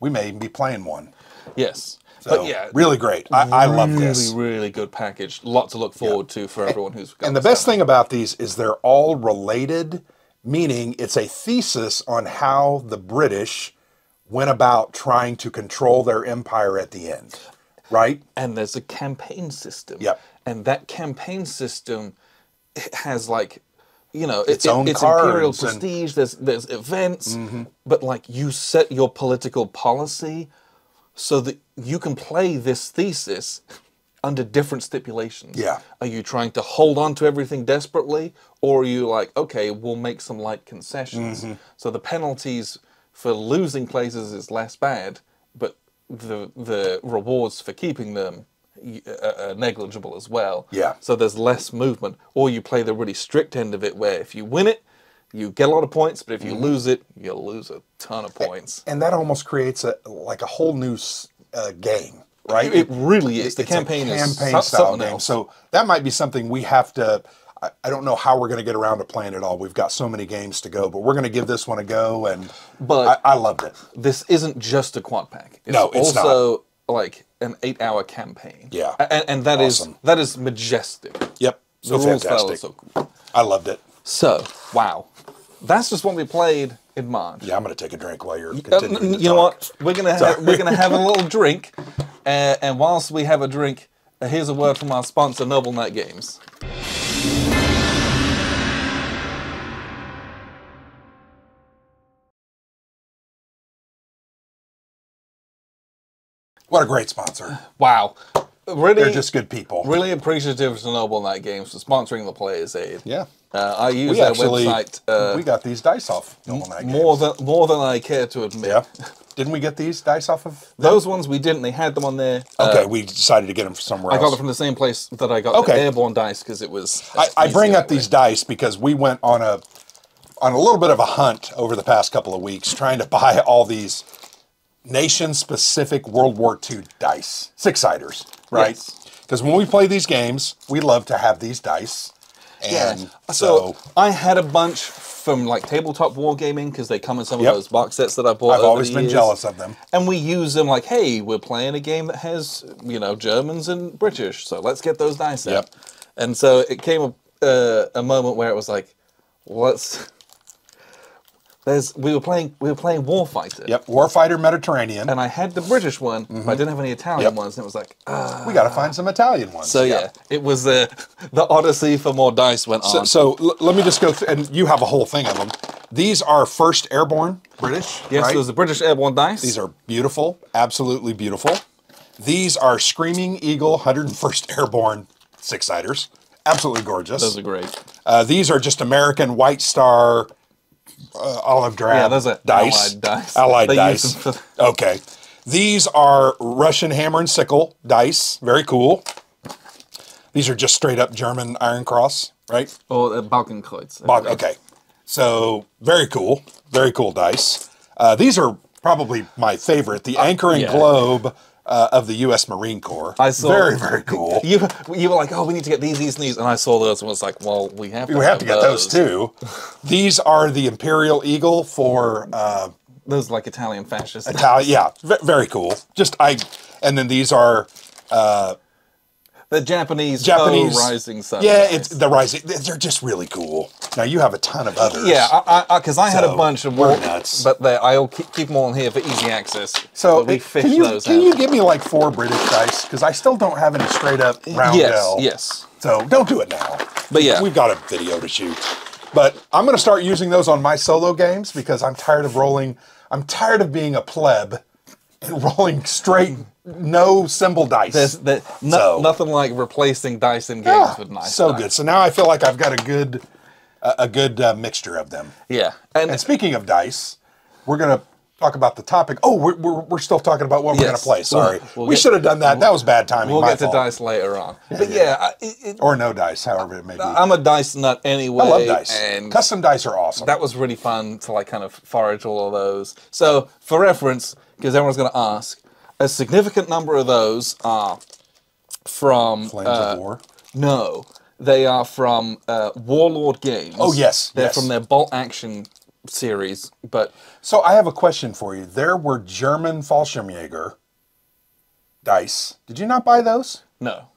we may even be playing one. Yes. So, but really great. I love this. Really good package. Lot to look forward to for everyone who's got. And the best thing about these is they're all related, meaning it's a thesis on how the British went about trying to control their empire at the end, right? And there's a campaign system. Yep. And that campaign system has its own it's cards imperial prestige. There's events, but you set your political policy so that you can play this thesis under different stipulations. Yeah. Are you trying to hold on to everything desperately, or are you like, okay, we'll make some light concessions? So the penalties for losing places is less bad, but the rewards for keeping them are negligible as well. Yeah. So there's less movement. Or you play the really strict end of it, where if you win it, you get a lot of points, but if you lose it, you lose a ton of points. And that almost creates a whole new game, right? It really is. The It's campaign a is campaign style something game. else. So that might be something we have to. I don't know how we're going to get around to playing it all. We've got so many games to go, but we're going to give this one a go. And But I loved it. This isn't just a quad pack. It's No, it's also like an 8-hour campaign. Yeah. And that is Awesome. that is majestic. Yep, so The rules style fantastic. is so cool. I loved it. So, wow. That's just what we played in March. Yeah, I'm going to take a drink while you're continuing to You know talk. what? We're gonna have a little drink, and whilst we have a drink, here's a word from our sponsor, Noble Knight Games. What a great sponsor. Wow, really, They're just good people. really appreciative to Noble Knight Games for sponsoring the Player's Aid. Yeah. I use We their actually, website we got these dice off Noble Knight more Games. than I care to admit. Yeah. Didn't we get these dice off of? Those ones we didn't. They had them on there. Okay, we decided to get them somewhere I else. got them from the same place that I got the Okay. Airborne Dice because it was. I bring easier up that these way. dice because we went on a little bit of a hunt over the past couple of weeks trying to buy all these nation-specific World War II dice, six-siders, right? Yes. Because when we play these games, we love to have these dice. And Yeah. So I had a bunch from like tabletop wargaming because they come in some of Yep. those box sets that I bought. I've over always the been years. jealous of them. And we use them like, hey, we're playing a game that has, Germans and British, so let's get those dice out. Yep. And so it came a moment where it was like, we were playing Warfighter. Yep, Warfighter Mediterranean. And I had the British one, but I didn't have any Italian Yep. ones, and it was like, We got to find some Italian ones. so yeah, it was the odyssey for more dice went on. So let me just go through, and you have a whole thing of them. These are first Airborne British, yes, right? there's the British Airborne Dice. These are beautiful, absolutely beautiful. These are Screaming Eagle 101st Airborne six-siders. Absolutely gorgeous. Those are great. These are just American White Star olive drab Yeah, those are dice. Allied dice. Allied They use dice. them for- Okay. These are Russian Hammer and Sickle dice. Very cool. These are just straight up German Iron Cross, right? Or Balkenkreuz. Okay. So very cool. Very cool dice. These are probably my favorite. The Anchor and yeah. Globe of the U.S. Marine Corps. I saw very, very cool. You were like, oh, we need to get these, and these, and I saw those and was like, well, we have to. We have to get those too. These are the Imperial Eagle for Those like Italian fascists. Italian. Yeah, very cool. And then these are The Japanese rising sun. Yeah, dice. it's the rising. They're just really cool. Now you have a ton of others. Yeah, because I had a So, bunch of we're more, nuts. but I'll keep them all in here for easy access. So But we fish can you those can out. you give me like 4 British dice? Because I still don't have any straight up roundel. Yes. So don't do it now. But yeah. We've got a video to shoot. But I'm going to start using those on my solo games because I'm tired of rolling. I'm tired of being a pleb and rolling straight, no symbol dice. There's nothing like replacing dice in games with nice so dice. good. So now I feel like I've got a good mixture of them. Yeah, And speaking of dice, we're going to talk about the topic. Oh, we're still talking about what we're going to Yes. play. Sorry. We'll We get- should have done that. That was bad timing. we'll my get to fault. dice later on. But yeah, Or no dice, however it may be. I'm a dice nut anyway. I love dice. And Custom dice are awesome. that was really fun to like kind of forage all of those. So for reference, because everyone's going to ask, a significant number of those are from Flames of War. No, they are from Warlord Games. Oh, yes, They're yes. from their Bolt Action series, but So I have a question for you. There were German Fallschirmjäger dice. Did you not buy those? no.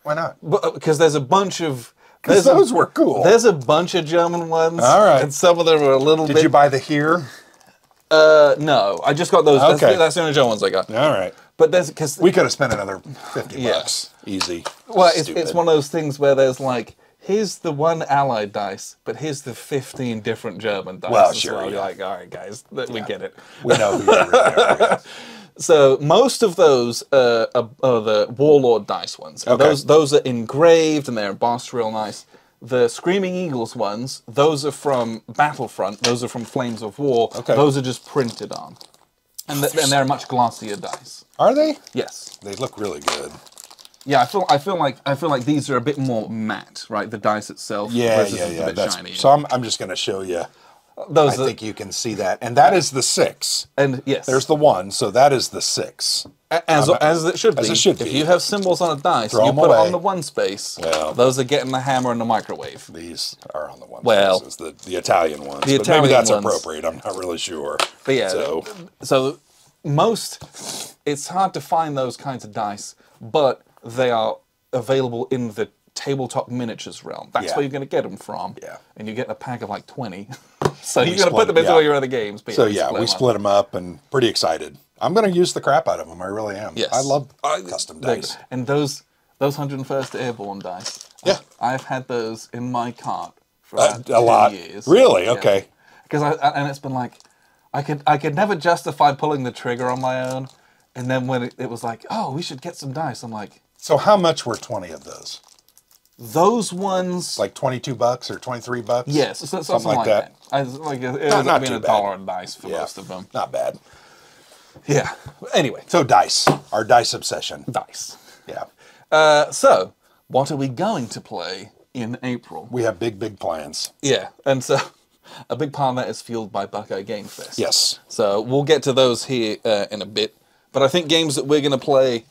Why not? Because there's a bunch of... Because those were cool. There's a bunch of German ones. All right. And some of them are a little Did bit... you buy the here? No, I just got those. Okay. That's the only German ones I got. All right. But there's... because We could have spent another 50 Yeah. bucks. Easy. Well, it's Stupid. one of those things where there's like, here's the one Allied dice, but here's the 15 different German dice. Well, as sure, You're yeah. like, all right, guys, we get it. We know who you really are. Yeah. So most of those are the Warlord dice ones. And Okay. Those are engraved and they're embossed real nice. The Screaming Eagles ones, those are from Battlefront. Those are from Flames of War. Okay. Those are just printed on. And they're much glossier dice. Are they? Yes. They look really good. Yeah, I feel like these are a bit more matte, right? The dice itself. Yeah, whereas this yeah, is yeah. A bit shiny. So I'm just going to show you. Those I think you can see that, and that is the 6. And yes, There's the 1, so that is the 6. as it should be. As it should if be. you have symbols on a dice, Throw you them put it away. on the 1 space. Well, those are getting the hammer and the microwave. These are on the 1 Well, spaces, the Italian ones. the but Italian maybe that's ones. appropriate. I'm not really sure. But yeah, so it's hard to find those kinds of dice, but they are available in the tabletop miniatures realm. That's where you're going to get them from. Yeah. And you get a pack of like 20. So you're going to put them into all your other games. But so we split them up and pretty excited. I'm going to use the crap out of them. I really am. Yes. I love custom dice. And those 101st Airborne dice. Yeah. I've had those in my cart for a lot. 2 years. Really? Okay. Because and it's been like, I could never justify pulling the trigger on my own. And then when it was like, oh, we should get some dice. I'm like, so how much were 20 of those? Those ones, like $22 or $23? Yes, something like that. It was not $1 bad. a dice for most of them. Not bad. Yeah. Anyway, So dice, our dice obsession. dice. Yeah. So, what are we going to play in April? We have big plans. Yeah, and so a big part of that is fueled by Buckeye Game Fest. Yes. So we'll get to those here in a bit. But I think games that we're going to play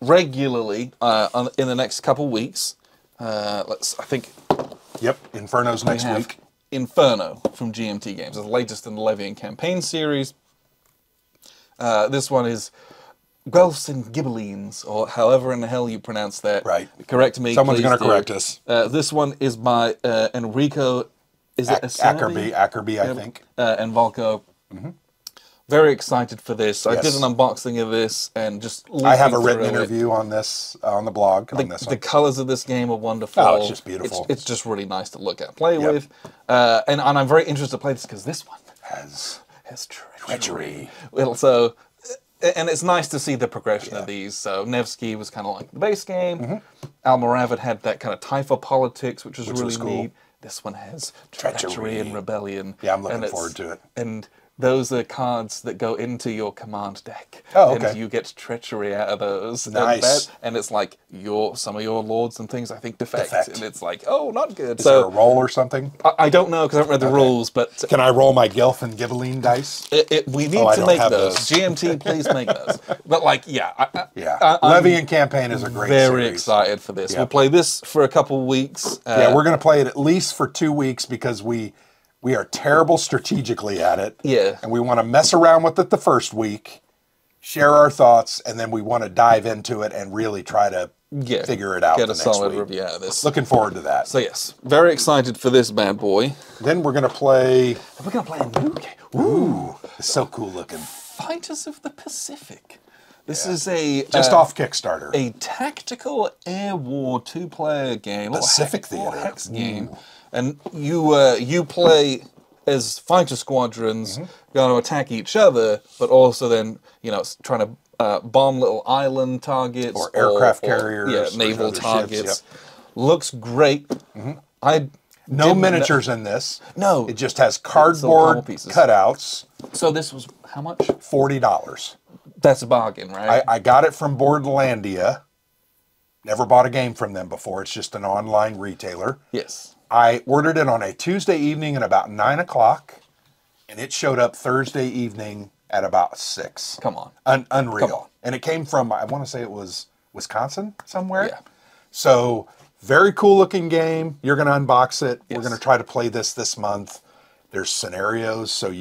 regularly in the next couple weeks. Yep. Inferno's next have week. Inferno from GMT Games, the latest in the Levian campaign series. This one is Guelphs and Ghibellines, or however in the hell you pronounce that. Right. Correct me. Someone's please going to do. correct us. This one is by Enrico. Is it Acerbi? Ackerby, I think. And Volko. Very excited for this. I did Yes. an unboxing of this and just. I have a looking written through it. interview on this on the blog. On this The one. colors of this game are wonderful. Oh, it's just beautiful. It's just really nice to look at, play Yep. with, and I'm very interested to play this because this one Has treachery. Well, so, and it's nice to see the progression of these. So Nevsky was kind of like the base game. Almoravid had that kind of Taifa politics, which was really cool. neat. This one has treachery and rebellion. Yeah, I'm looking and forward to it. And those are cards that go into your command deck. Oh, okay. And you get treachery out of those. Nice. And it's like some of your lords and things, I think, defect. Defect. And it's like, oh, not good. Is there a roll or something? I don't know because I haven't read the rules, but Can I roll my Guelph and Ghibelline dice? we need I to don't make have those. those. GMT, please make those. But like, yeah. I'm Levian campaign is a great very series. excited for this. Yeah. We'll play this for a couple weeks. Yeah, we're going to play it at least for 2 weeks because we are terrible strategically at it. Yeah. And we want to mess around with it the first week, share our thoughts, and then we want to dive into it and really try to figure it out Get the a next solid week. review out of this. Looking forward to that. So yes, very excited for this bad boy. Then we're going to play... We're going to play a new game. Ooh, it's so cool looking. Fighters of the Pacific. This is a Just off Kickstarter. a tactical air war 2-player game, Pacific little Theater. hex game, and you play as fighter squadrons going to attack each other, but also then trying to bomb little island targets Or aircraft carriers, yeah, or naval other ships, targets. Looks great. No miniatures in this. No. It just has all cardboard pieces. cutouts. So this was how much? $40. That's a bargain, right? I got it from Boardlandia. Never bought a game from them before. It's just an online retailer. Yes. I ordered it on a Tuesday evening at about 9 o'clock, and it showed up Thursday evening at about 6. Come on. Unreal. Come on. And it came from, I want to say it was Wisconsin somewhere. Yeah. So, very cool looking game. You're going to unbox it. Yes. We're going to try to play this month. There's scenarios, so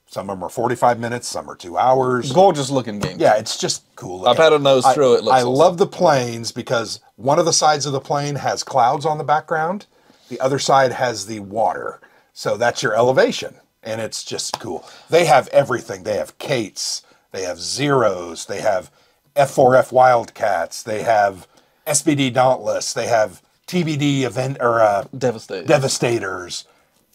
some of them are 45 minutes, some are 2 hours. Gorgeous looking game. Yeah, it's just cool looking. I've had a nose through it. Looks I awesome. love the planes because one of the sides of the plane has clouds on the background. The other side has the water. So that's your elevation. And it's just cool. They have everything. They have Kates. They have Zeros. They have F4F Wildcats. They have SBD Dauntless. They have TBD event or Devastators.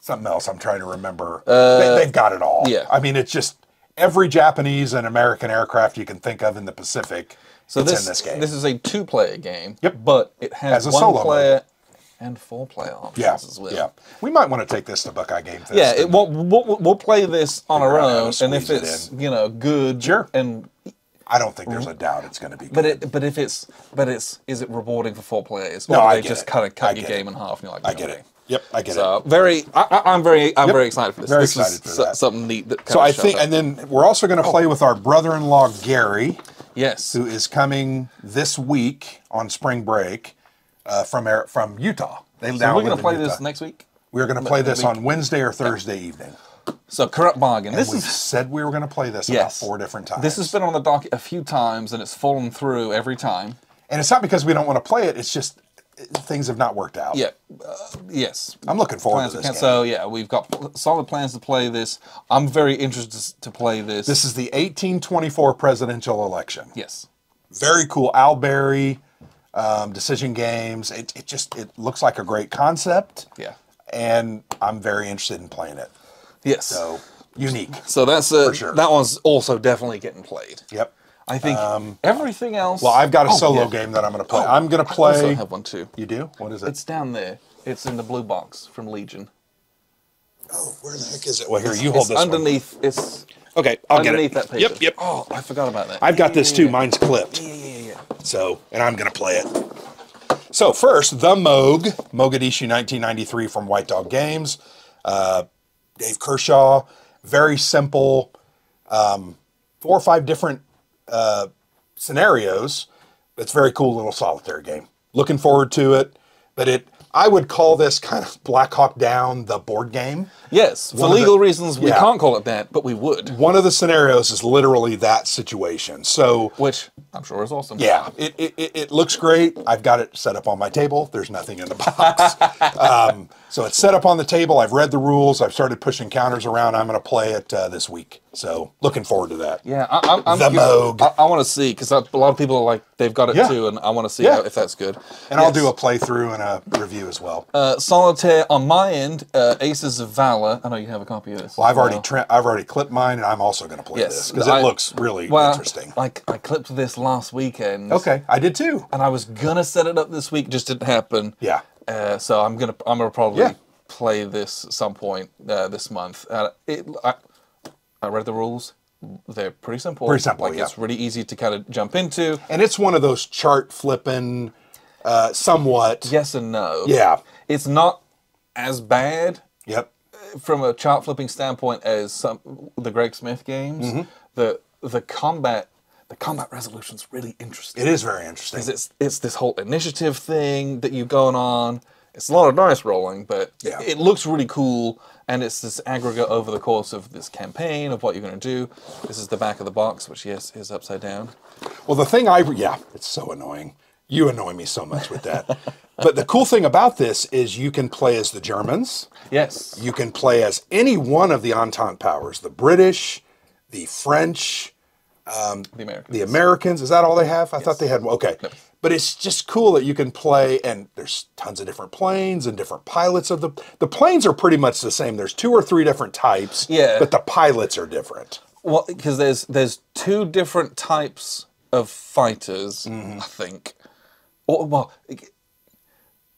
Something else I'm trying to remember. They've got it all. Yeah. I mean, it's just every Japanese and American aircraft you can think of in the Pacific. So it's in this game. This is a 2-player game. Yep. But it has a one solo player and 4-player options Yeah, as well. yeah. We might want to take this to Buckeye Game Fest. Yeah, we'll play this on our figure out how own, to and if squeeze it it's in. good, Sure. and I don't think there's a doubt it's going to be good. but is it rewarding for 4 players? No, Or do I they get just it. kind of cut I your get game it. in half, and you're like, I get okay. it. Yep, I get it. So I'm very excited for this. Very this excited is for that. Something neat that. So I think, and then we're also going to play with our brother-in-law Gary, yes, who is coming this week on spring break from Utah. so we're going to play this next week. We're going to play this on Wednesday or Thursday evening. So corrupt bargain. And we said we were going to play this about 4 different times. This has been on the docket a few times, and it's fallen through every time. And it's not because we don't want to play it. It's just things have not worked out. Yeah. Yes. I'm looking forward to this game. So yeah, we've got solid plans to play this. I'm very interested to play this. This is the 1824 presidential election. Yes. Very cool. Al Berry, Decision Games. It looks like a great concept. Yeah. And I'm very interested in playing it. Yes. So unique. So that's sure. that one's also definitely getting played. Yep. I think everything else. Well, I've got a solo game that I'm going to play. I'm going to play. I also have one too. You do? What is it? It's down there. It's in the blue box from Legion. Oh, where the heck is it? Well, here, you hold this underneath. one. It's okay, I'll get it. underneath that paper. Yep. Oh, I forgot about that. I've got this too. Mine's clipped. Yeah. So, and I'm going to play it. So first, the Moog, Mogadishu 1993 from White Dog Games. Dave Kershaw, very simple, 4 or 5 different scenarios. It's a very cool little solitaire game. Looking forward to it, but I would call this kind of Black Hawk Down, the board game. Yes, for legal reasons, we can't call it that, but we would. One of the scenarios is literally that situation. So, which I'm sure is awesome. Yeah, it looks great. I've got it set up on my table. There's nothing in the box. So it's set up on the table. I've read the rules. I've started pushing counters around. I'm going to play it this week. So looking forward to that. Yeah, I'm the Moog. I want to see, because a lot of people are like, they've got it too, and I want to see if that's good. And I'll do a playthrough and a review as well. Solitaire on my end, Aces of Zavala. I know you have a copy of this. Well, I've already clipped mine, and I'm also going to play this because it looks really interesting. I clipped this last weekend. Okay, I did too. And I was gonna set it up this week, just didn't happen. Yeah. So I'm gonna probably play this at some point this month. I read the rules. They're pretty simple. Pretty simple, It's really easy to kind of jump into. And it's one of those chart flipping, somewhat. Yes and no. Yeah. It's not as bad. Yep. From a chart flipping standpoint as the Greg Smith games. Mm-hmm. The combat resolution's really interesting. It is very interesting. It's this whole initiative thing that you're going on. It's a lot of dice rolling, but it looks really cool, and it's this aggregate over the course of this campaign of what you're going to do. This is the back of the box, which, yes, is upside down. Well, the thing it's so annoying. You annoy me so much with that. But the cool thing about this is you can play as the Germans. Yes. You can play as any one of the Entente powers, the British, the French, the Americans. Is that all they have? I thought they had one. Okay. No. But it's just cool that you can play, and there's tons of different planes and different pilots of the planes are pretty much the same. There's 2 or 3 different types, but the pilots are different. Well, because there's 2 different types of fighters, I think. Well,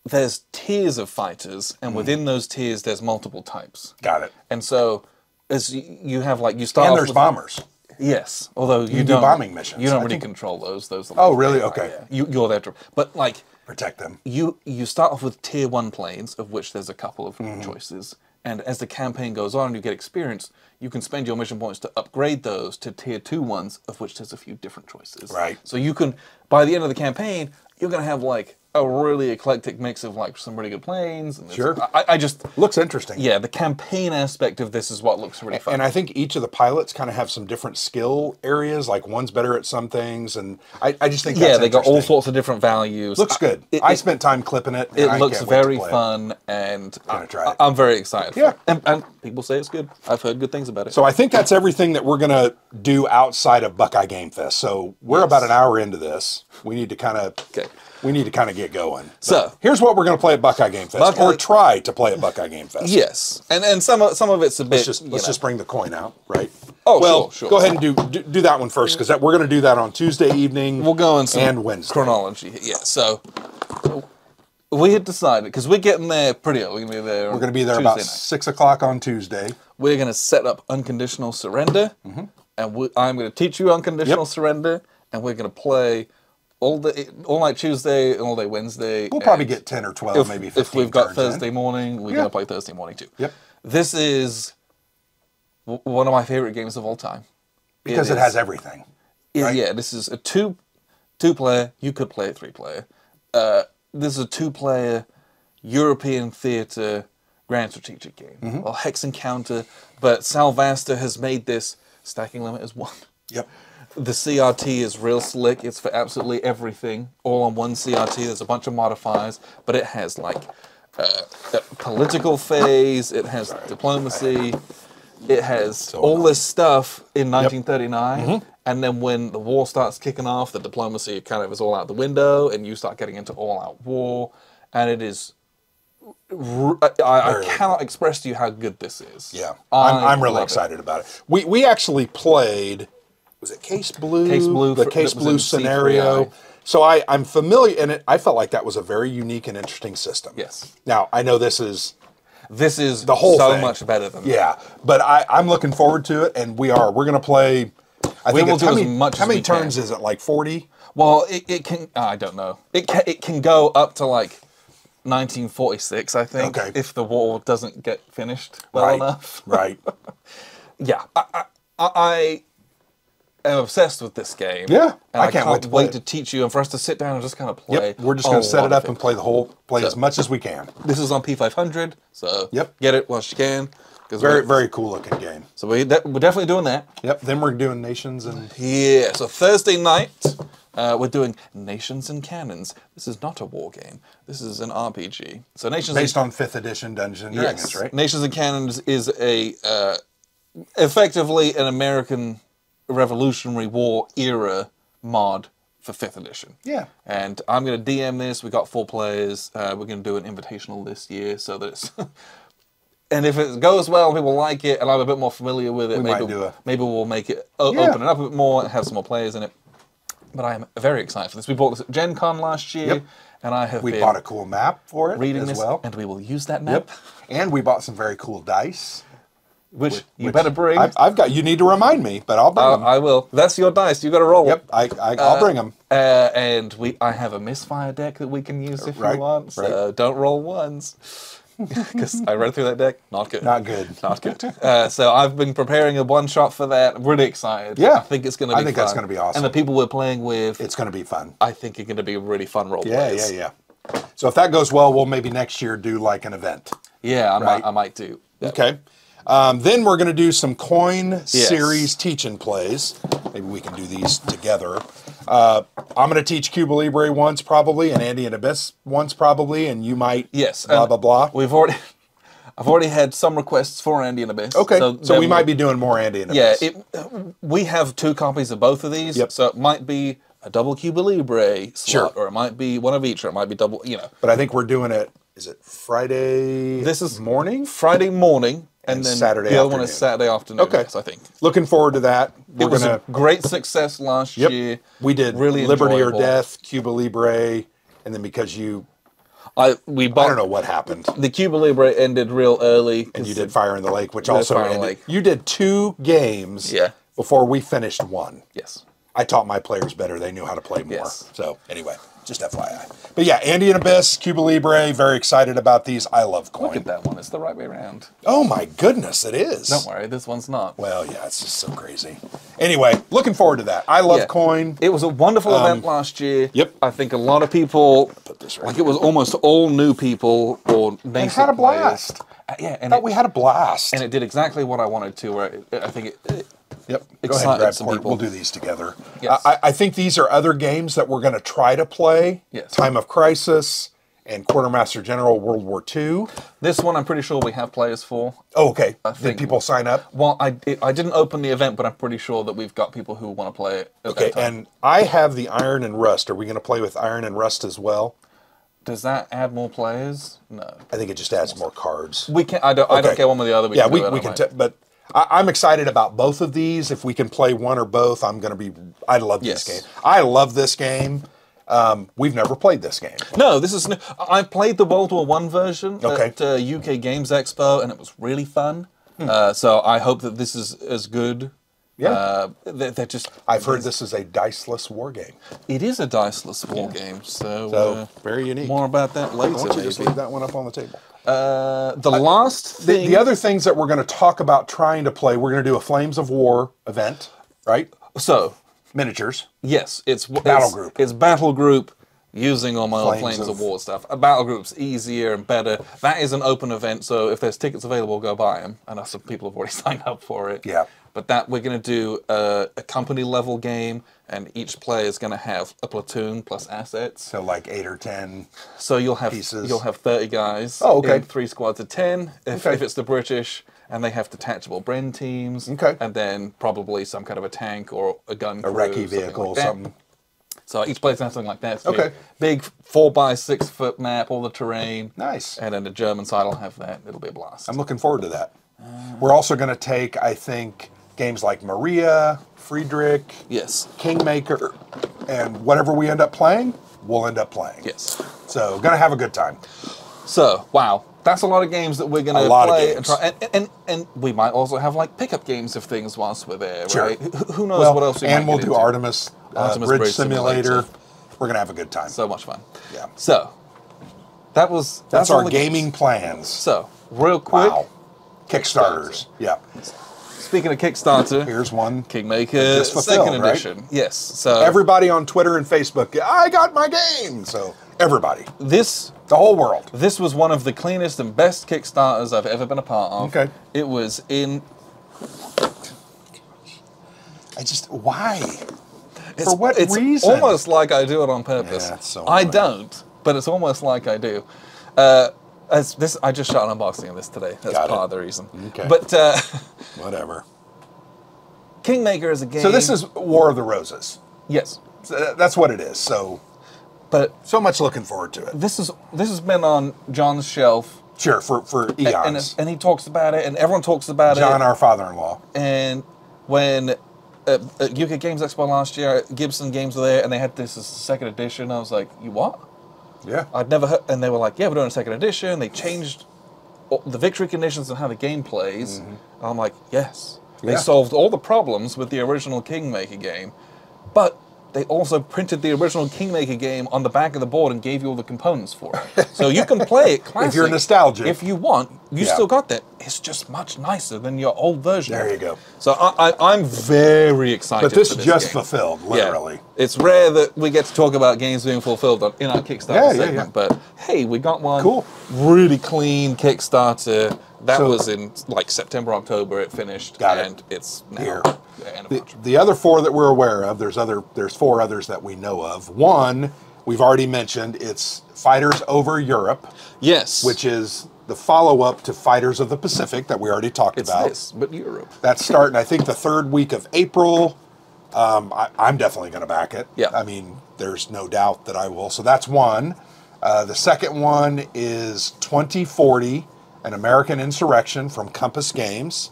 there's tiers of fighters, and within those tiers, there's multiple types. Got it. And so, as you have you start. And there's bombers. Yes, although you do don't bombing missions. You don't really control those. Oh, really? Okay. You're there to, but protect them. You start off with tier 1 planes, of which there's a couple of choices, and as the campaign goes on, and you get experience. You can spend your mission points to upgrade those to tier 2 ones, of which there's a few different choices. Right. So you can, by the end of the campaign, you're going to have a really eclectic mix of some really good planes. And sure. I just looks interesting. Yeah, the campaign aspect of this is what looks really fun. And I think each of the pilots kind of have some different skill areas. Like one's better at some things, and I just think that's they got all sorts of different values. Looks good. I spent time clipping it. It looks very fun, and I'm very excited. Yeah, and people say it's good. I've heard good things about it. So I think that's everything that we're gonna do outside of Buckeye Game Fest. So we're about an hour into this. We need to kind of get going. So here's what we're going to play at Buckeye Game Fest, or try to play at Buckeye Game Fest. Yes, and some of it's a bit. Let's just bring the coin out, right? Oh, well, sure. Go ahead and do that one first, because we're going to do that on Tuesday evening. We'll go in some and Wednesday chronology. Yeah. So we had decided, because we're getting there pretty early. We're We're going to be there about 6 o'clock on Tuesday. We're going to set up unconditional surrender, and I'm going to teach you unconditional surrender, and we're going to play all night Tuesday and all day Wednesday. We'll probably get 10 or 12, maybe 15 If we've got turns Thursday morning, we're going to play Thursday morning too. Yep. This is one of my favorite games of all time. Because it has everything. Right? Yeah, this is a two-player. You could play a 3-player. This is a 2-player European theater grand strategic game. Well, Hex Encounter, but Salvasta has made this stacking limit as 1. Yep. The CRT is real slick. It's for absolutely everything. All on one CRT. There's a bunch of modifiers, but it has like a political phase. It has diplomacy. It has all this stuff in 1939. And then when the war starts kicking off, the diplomacy kind of is all out the window, and you start getting into all-out war. And it is... I cannot express to you how good this is. Yeah, I'm really excited about it. We actually played... Was it Case Blue? Case Blue. The Case Blue scenario. C3I. So I'm familiar, and I felt like that was a very unique and interesting system. Yes. Now, I know this is the whole so thing. much better than that. Yeah, but I'm looking forward to it, and we're going to play... I think will do as much how as many we turns can. is it, like 40? Well, it can... I don't know. It can go up to like 1946, I think, if the war doesn't get finished well enough. Right. Yeah. I am obsessed with this game. Yeah, and I can't wait to teach you and for us to sit down and just kind of play. Yep, we're just going to set it up and play as much as we can. This is on P500, so Yep. get it whilst you can. Very cool looking game. So we're definitely doing that. Yep, then we're doing Nations and... Yeah, so Thursday night, we're doing Nations and Cannons. This is not a war game. This is an RPG. So Nations Based on 5th edition Dungeons and Dragons, right? Nations and Cannons is effectively an American Revolutionary War era mod for 5th edition. Yeah. And I'm going to DM this. We got 4 players. We're going to do an invitational this year so that it's... And if it goes well, people like it, and I'm a bit more familiar with it, maybe we'll make it open it up a bit more and have some more players in it. But I am very excited for this. We bought this at Gen Con last year, and I have bought a cool map for it reading as this, well. and we will use that map. Yep. And we bought some very cool dice. Which you better bring. I've got. You need to remind me, but I'll bring them. I will. That's your dice. You got to roll. Yep, I'll bring them. And I have a misfire deck that we can use if you want. So don't roll ones. Because I read through that deck, not good. Not good. Not good. So I've been preparing a one-shot for that. I'm really excited. Yeah. I think it's going to be fun. I think that's going to be awesome. And the people we're playing with... It's going to be fun. I think it's going to be a really fun role plays. Yeah. So if that goes well, we'll maybe next year do like an event. Yeah, I might do. Yep. Okay. Then we're going to do some coin series teach and plays. Maybe we can do these together. I'm going to teach Cuba Libre once probably, and Andy and Abyss once probably, and you might blah, blah, blah. I've already had some requests for Andy and Abyss. Okay, so we might be doing more Andy and Abyss. Yeah, we have 2 copies of both of these, so it might be a double Cuba Libre slot, or it might be one of each, or it might be double, But I think we're doing it, is it Friday morning? Friday morning. And then Saturday the other one is Saturday afternoon, yes, I think. Looking forward to that. It was a great success last year. We did really Liberty enjoyable. or Death, Cuba Libre, and then because I don't know what happened. The Cuba Libre ended real early. And you did Fire in the Lake, which also ended. You did 2 games before we finished 1. Yes. I taught my players better. They knew how to play more. Yes. So anyway, just FYI. But yeah, Andy and Abyss, Cuba Libre, very excited about these. I love coin. Look at that one. It's the right way around. Oh my goodness, it is. Don't worry, this one's not. Well, yeah, it's just so crazy. Anyway, looking forward to that. I love coin. It was a wonderful event last year. Yep. I think a lot of people, put this right like it was almost all new people or nascent players. Had a blast. And we had a blast. And it did exactly what I wanted to, where I think it Yep. Go excited ahead and grab some Court. people. We'll do these together. Yes. I think these are other games that we're going to try to play. Yes. Time of Crisis and Quartermaster General World War II. This one I'm pretty sure we have players for. Oh, okay. Did people sign up? Well, I didn't open the event, but I'm pretty sure that we've got people who want to play it at that time. And I have the Iron and Rust. Are we going to play with Iron and Rust as well? Does that add more players? No. I think it just adds more cards. We can. I don't care one way or the other. We can. But I'm excited about both of these. If we can play one or both, I'm going to be. I love this game. I love this game. We've never played this game. No, this is new. I played the World War I version Okay. at UK Games Expo, and it was really fun. So I hope that this is as good. Yeah. They're just. I've heard this is a diceless war game. It is a diceless war game, So very unique. more about that later. Why don't you just maybe. leave that one up on the table? The last thing. The other things that we're going to talk about trying to play, we're going to do a Flames of War event, right? So, Miniatures. yes, it's Battle group. It's battle group using all my old Flames Flames of of- War stuff. A battle group's easier and better. That is an open event, so if there's tickets available, go buy them. I know some people have already signed up for it. Yeah. But that we're going to do a company level game, and each player is going to have a platoon plus assets. So like 8 or 10. So you'll have Pieces. 30 guys. Oh, okay. In 3 squads of 10. If Okay. it's the British, and they have detachable Bren teams. Okay. And then probably some kind of a tank or a gun crew, A recce something vehicle, like that. something. So each place has something like that. So Okay. Big 4x6 foot map, all the terrain. Nice. And then the German side will have that. It'll be a blast. I'm looking forward to that. We're also going to take, I think, games like Maria, Friedrich, Yes. Kingmaker, and whatever we end up playing, we'll end up playing. Yes. So, going to have a good time. So, wow. That's a lot of games that we're going A to lot of play and games. try. And we might also have like pickup games of things whilst we're there, Sure. right? Who knows what else we and might we'll get do into. Artemis, Artemis Bridge Bridge Simulator. Simulator. We're going to have a good time. So much fun. Yeah. So, that's That's all our the gaming games. plans. So, real quick. Wow. Kickstarters. Yeah. Speaking of Kickstarter, Here's one. Kingmaker Just fulfilled, second right? edition. Yes. So Everybody on Twitter and Facebook, I got my game. So, everybody. this The whole world. was one of the cleanest and best Kickstarters I've ever been a part of. Okay. It was in. Why? It's, For what it's reason? almost like I do it on purpose. Yeah, it's so I annoying. don't, but it's almost like I do. As this, I just shot an unboxing of this today. That's Got part it. of the reason. Okay. But Whatever. Kingmaker is a game. So, this is War of the Roses. yes, So that's what it is. So much looking forward to it. this has been on John's shelf, Sure, for eons. and he talks about it, and everyone talks about John, it. our father-in-law. And when at UK Games Expo last year, Gibson Games were there, and they had this as a second edition. I was like, "You what?" Yeah. I'd never heard, and they were like, "Yeah, we're doing a second edition." They changed the victory conditions and how the game plays. And I'm like, "Yes." They Yeah. solved all the problems with the original Kingmaker game, but they also printed the original Kingmaker game on the back of the board and gave you all the components for it. So you can play it classic. If you're nostalgic. If you want, you Yeah. still got that. It's just much nicer than your old version. There you go. So I'm very excited But this for this just game. fulfilled, Yeah. literally. It's rare that we get to talk about games being fulfilled in our Kickstarter Yeah, yeah, segment, yeah. but hey, we got one Cool. really clean Kickstarter. That So- was in like September, October. It finished, Got it. and it's now Here. end of The, March. the other 4 that we're aware of, there's 4 others that we know of. One, we've already mentioned, it's Fighters Over Europe, Yes, which is the follow-up to Fighters of the Pacific that we already talked it's about. this, but Europe. That's starting, I think, the 3rd week of April. I'm definitely going to back it. Yeah. I mean, there's no doubt that I will. So that's one. The second one is 2040, an American Insurrection from Compass Games.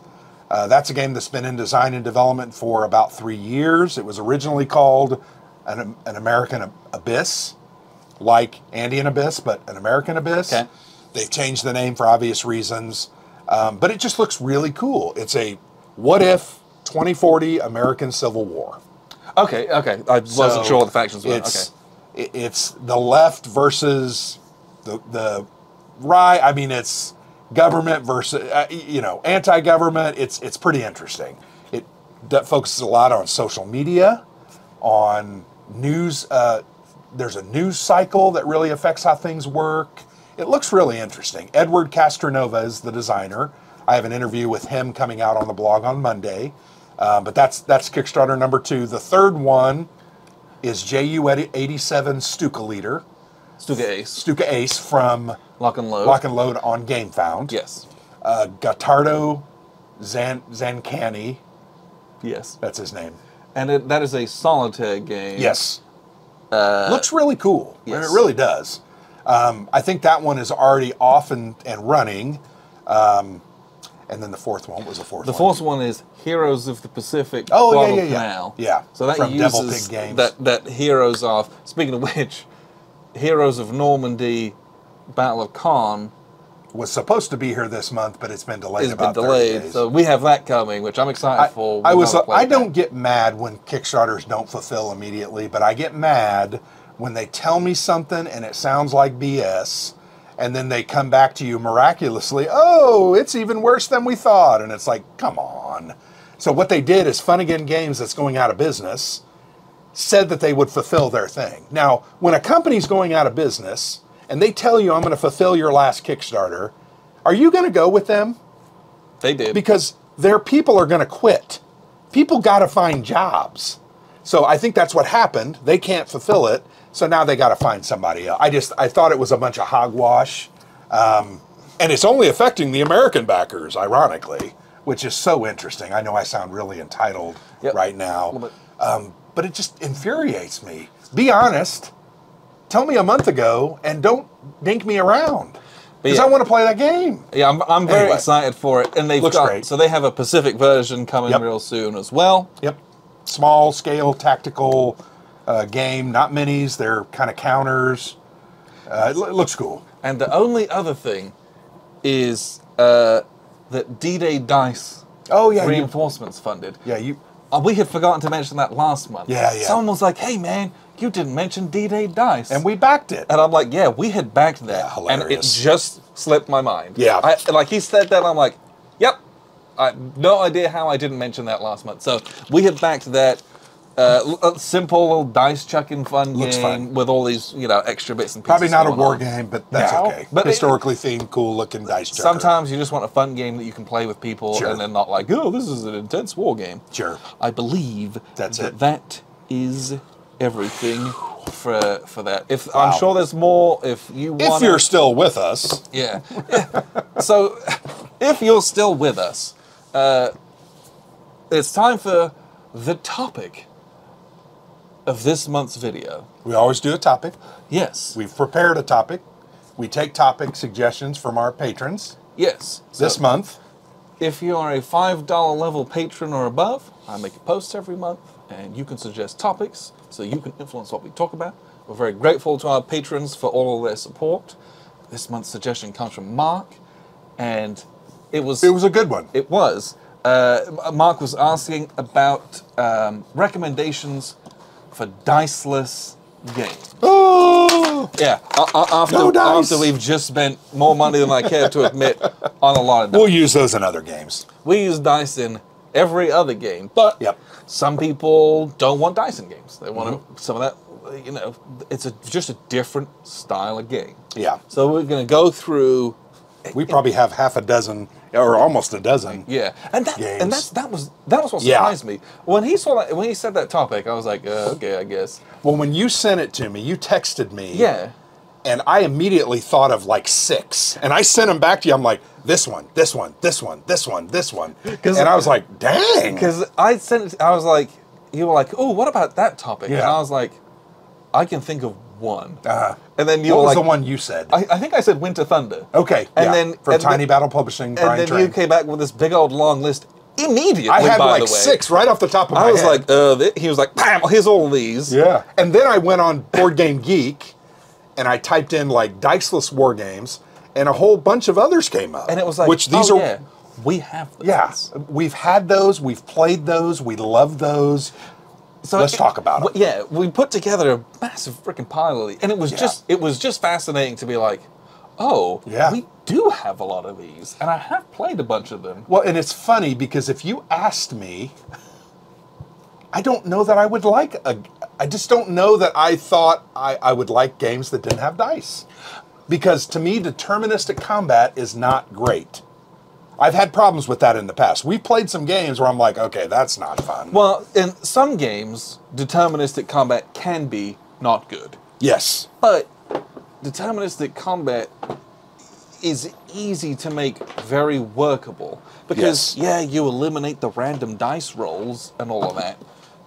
That's a game that's been in design and development for about 3 years. It was originally called an American Abyss, like Andean Abyss, but an American Abyss. Okay. They've changed the name for obvious reasons, but it just looks really cool. It's a what if 2040 American Civil War. Okay, I wasn't sure what the factions were. It's the left versus the right. I mean, it's government versus anti-government. It's pretty interesting. It focuses a lot on social media, on news. There's a news cycle that really affects how things work. It looks really interesting. Edward Castronova is the designer. I have an interview with him coming out on the blog on Monday. But that's Kickstarter number 2. The third one is JU87 Stuka Leader. Stuka Ace from Lock and Load. Lock and Load on GameFound. Yes. Gottardo Zancani. Yes. That's his name. And that is a solitaire game. Yes. Looks really cool. yes. It really does. I think that one is already off and running. And then the fourth one was The fourth one is Heroes of the Pacific. Oh, yeah, yeah, Guadalcanal. yeah. So that From Devil uses Pig Games. that Heroes of. Speaking of which, Heroes of Normandy, Battle of Caen was supposed to be here this month, but it's been delayed has about been 30 delayed. days. So we have that coming, which I'm excited for. I don't get mad when Kickstarters don't fulfill immediately, but I get mad when they tell me something and it sounds like BS, and then they come back to you miraculously, oh, it's even worse than we thought. And it's like, come on. So what they did is Fun Again Games, that's going out of business, said that they would fulfill their thing. Now, when a company's going out of business and they tell you, I'm going to fulfill your last Kickstarter, are you going to go with them? They did. Because their people are going to quit. People got to find jobs. So I think that's what happened. They can't fulfill it. So now they got to find somebody else. I thought it was a bunch of hogwash. And it's only affecting the American backers, ironically, which is so interesting. I know I sound really entitled right now. But it just infuriates me. Be honest. Tell me a month ago and don't dink me around. Because I want to play that game. Yeah, I'm very excited for it. And they've got, great. so they have a Pacific version coming real soon as well. Yep. Small scale tactical game, not minis. They're kind of counters. It looks cool. And the only other thing is that D-Day Dice reinforcements funded. Yeah, we had forgotten to mention that last month. Yeah. Someone was like, hey man, you didn't mention D-Day Dice. And we backed it. And I'm like, yeah, we had backed that. Yeah, hilarious. And it just slipped my mind. Yeah. Like he said that, I'm like, yep. I have no idea how I didn't mention that last month. So we had backed that. A simple little dice chucking fun game with all these, extra bits and pieces. Probably not a war game, but that's okay. But historically themed, cool looking dice chucker. Sometimes you just want a fun game that you can play with people and then not like, oh, this is an intense war game. Sure. I believe that is everything for that. I'm sure there's more if you want. If you're still with us. Yeah. So if you're still with us, it's time for the topic of this month's video. We always do a topic. Yes. We've prepared a topic. We take topic suggestions from our patrons. Yes. This month. If you are a $5 level patron or above, I make a post every month, and you can suggest topics so you can influence what we talk about. We're very grateful to our patrons for all of their support. This month's suggestion comes from Mark, and it was a good one. It was. Mark was asking about recommendations for diceless games. Oh! Yeah, after we've just spent more money than I care to admit on a lot of dice. We'll use those in other games. We use dice in every other game, but some people don't want dice in games. They want some of that, it's just a different style of game. Yeah. So we're going to go through. We probably have half a dozen or almost a dozen. Yeah, and that was what surprised me when he said that topic. I was like, okay, I guess. Well, when you sent it to me, you texted me. Yeah. And I immediately thought of like 6, and I sent them back to you. I'm like, this one, this one, this one, this one, this one, and I was like, dang. Because I sent it. I was like, you were like, oh, what about that topic? Yeah. And I was like, I can think of one. And then what was the one you said? I think I said Winter Thunder. Okay. And then from Tiny Battle Publishing, Brian and then you came back with this big old long list immediately. I had by like the way. 6 right off the top of my head. I was like, he was like, bam, here's all these. Yeah. And then I went on Board Game Geek, and I typed in like Diceless War Games, and a whole bunch of others came up. And it was like, which these are. Yeah, we have those. Yeah, we've had those, we've played those, we love those. So let's talk about them. Yeah, we put together a massive freaking pile of these, and it was just fascinating to be like, oh, we do have a lot of these, and I have played a bunch of them. Well, and it's funny because if you asked me, I don't know that I would like I just don't know that I thought I would like games that didn't have dice, because to me, deterministic combat is not great. I've had problems with that in the past. We've played some games where I'm like, okay, that's not fun. Well, in some games, deterministic combat can be not good. Yes. But deterministic combat is easy to make very workable. Because, you eliminate the random dice rolls and all of that,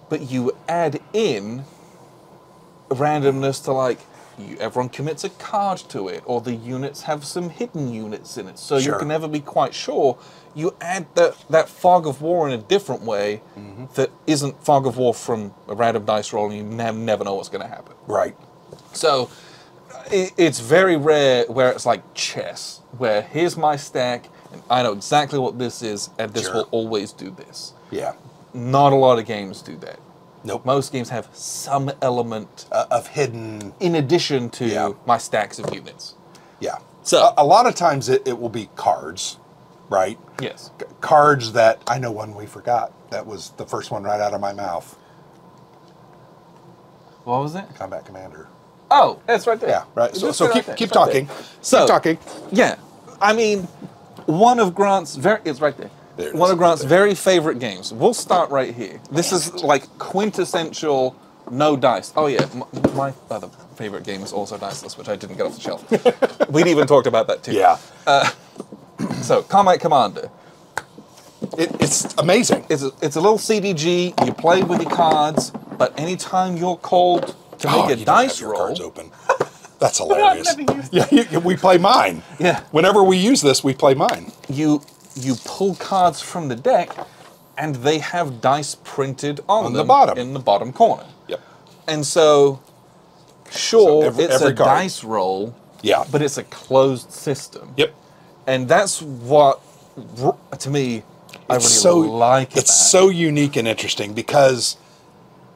but you add in randomness to, like, everyone commits a card to it, or the units have some hidden units in it, so you Sure. can never be quite sure. You add that fog of war in a different way that isn't fog of war from a random dice roll, and you never know what's going to happen. Right. So it's very rare where it's like chess, where here's my stack, and I know exactly what this is, and this Sure. will always do this. Yeah. Not a lot of games do that. Nope. Most games have some element Of hidden. in addition to Yeah. my stacks of units. Yeah. So- a lot of times it will be cards, right? Yes. Cards that I know one we forgot. That was the first one right out of my mouth. What was it? Combat Commander. Oh, it's right there. Yeah. Right. So, Just so right keep there. keep It's right talking. there. So Keep talking. yeah, I mean, one of Grant's it's right there. There it One is, of Grant's right there. very favorite games. We'll start right here. This is like quintessential no dice. Oh yeah, my other favorite game is also Diceless, which I didn't get off the shelf. We'd even talked about that too. Yeah. So Combat Commander. It's amazing. It's a little CDG. You play with your cards, but anytime you're called to make a you don't dice have your roll, cards open. That's hilarious. never used Yeah, we play mine. Yeah. Whenever we use this, we play mine. you pull cards from the deck, and they have dice printed on the them bottom. in the bottom corner. Yep. And so, sure, So it's every a card. dice roll, Yeah. but it's a closed system. Yep. And that's what, to me, I really like about It's so unique and interesting because,